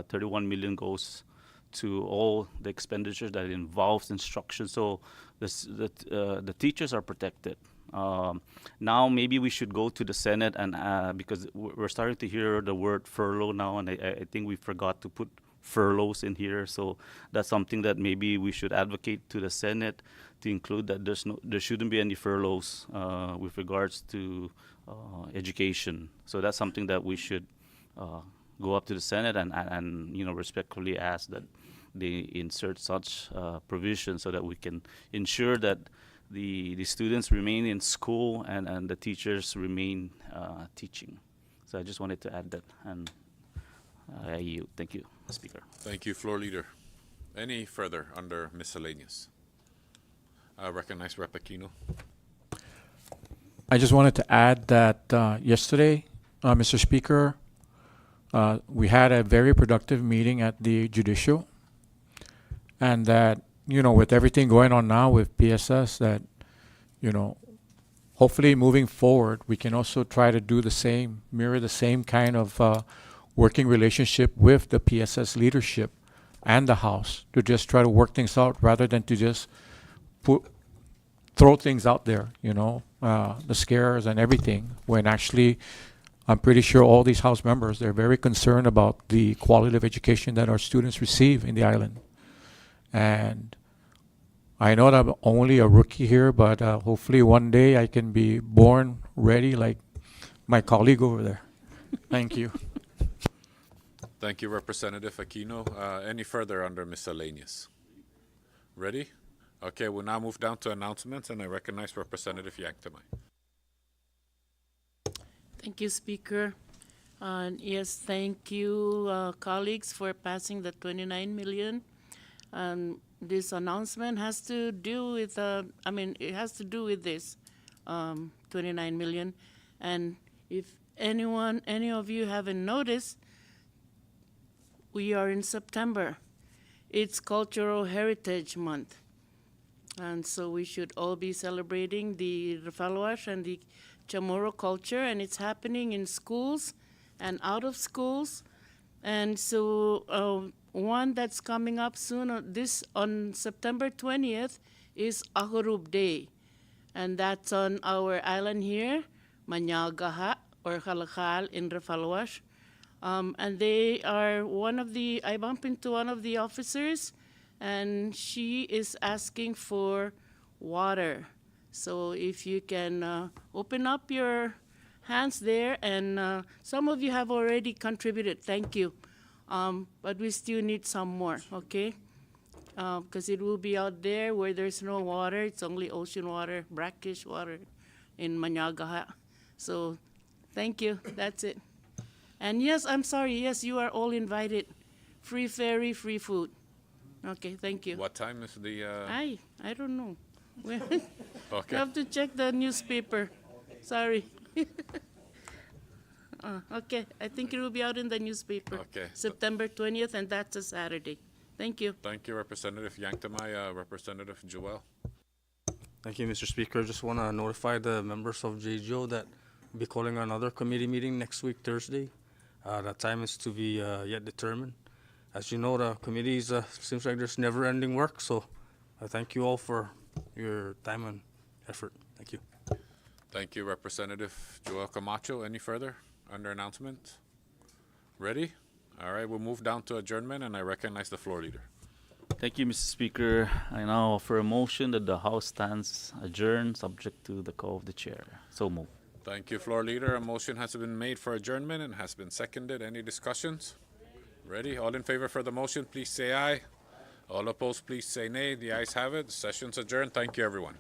31 million goes to all the expenditures that involves instruction. So the teachers are protected. Now maybe we should go to the Senate, and because we're starting to hear the word furlough now, and I think we forgot to put furloughs in here. So that's something that maybe we should advocate to the Senate to include, that there shouldn't be any furloughs with regards to education. So that's something that we should go up to the Senate and respectfully ask that they insert such provisions, so that we can ensure that the students remain in school and the teachers remain teaching. So I just wanted to add that, and I yield. Thank you, Speaker. Thank you, Floor Leader. Any further under miscellaneous? I recognize Rep. Aquino. I just wanted to add that yesterday, Mr. Speaker, we had a very productive meeting at the judicial, and that, with everything going on now with PSS, that, hopefully moving forward, we can also try to do the same, mirror the same kind of working relationship with the PSS leadership and the House, to just try to work things out rather than to just throw things out there, the scares and everything, when actually I'm pretty sure all these House members, they're very concerned about the quality of education that our students receive in the island. And I know that I'm only a rookie here, but hopefully one day I can be born ready like my colleague over there. Thank you. Thank you, Representative Aquino. Any further under miscellaneous? Ready? Okay, we'll now move down to announcements, and I recognize Representative Yanktamai. Thank you, Speaker. Yes, thank you, colleagues, for passing the 29 million. This announcement has to do with, it has to do with this 29 million. And if any of you haven't noticed, we are in September. It's Cultural Heritage Month. And so we should all be celebrating the Refaloash and the Chamorro culture, and it's happening in schools and out of schools. And so one that's coming up soon, on September 20th, is Ahurub Day. And that's on our island here, Manyagaha, or Halakal in Refaloash. And they are I bumped into one of the officers, and she is asking for water. So if you can open up your hands there, and some of you have already contributed, thank you. But we still need some more, okay? Because it will be out there where there's no water. It's only ocean water, brackish water in Manyagaha. So thank you, that's it. And yes, I'm sorry, yes, you are all invited. Free ferry, free food. Okay, thank you. What time is the... I don't know. Okay. You have to check the newspaper. Sorry. Okay, I think it will be out in the newspaper. Okay. September 20th, and that's a Saturday. Thank you. Thank you, Representative Yanktamai. Representative Joel. Thank you, Mr. Speaker. Just want to notify the members of JGO that we'll be calling another committee meeting next week, Thursday. The time is to be yet determined. As you know, the committees seems like there's never-ending work, so I thank you all for your time and effort. Thank you. Thank you, Representative Joel Camacho. Any further under announcement? Ready? All right, we'll move down to adjournment, and I recognize the floor leader. Thank you, Mr. Speaker. I now offer a motion that the House stands adjourned, subject to the call of the chair. So move. Thank you, floor leader. A motion has been made for adjournment and has been seconded. Any discussions? Ready? All in favor for the motion, please say aye. All opposed, please say nay. The ayes have it. The session's adjourned. Thank you, everyone.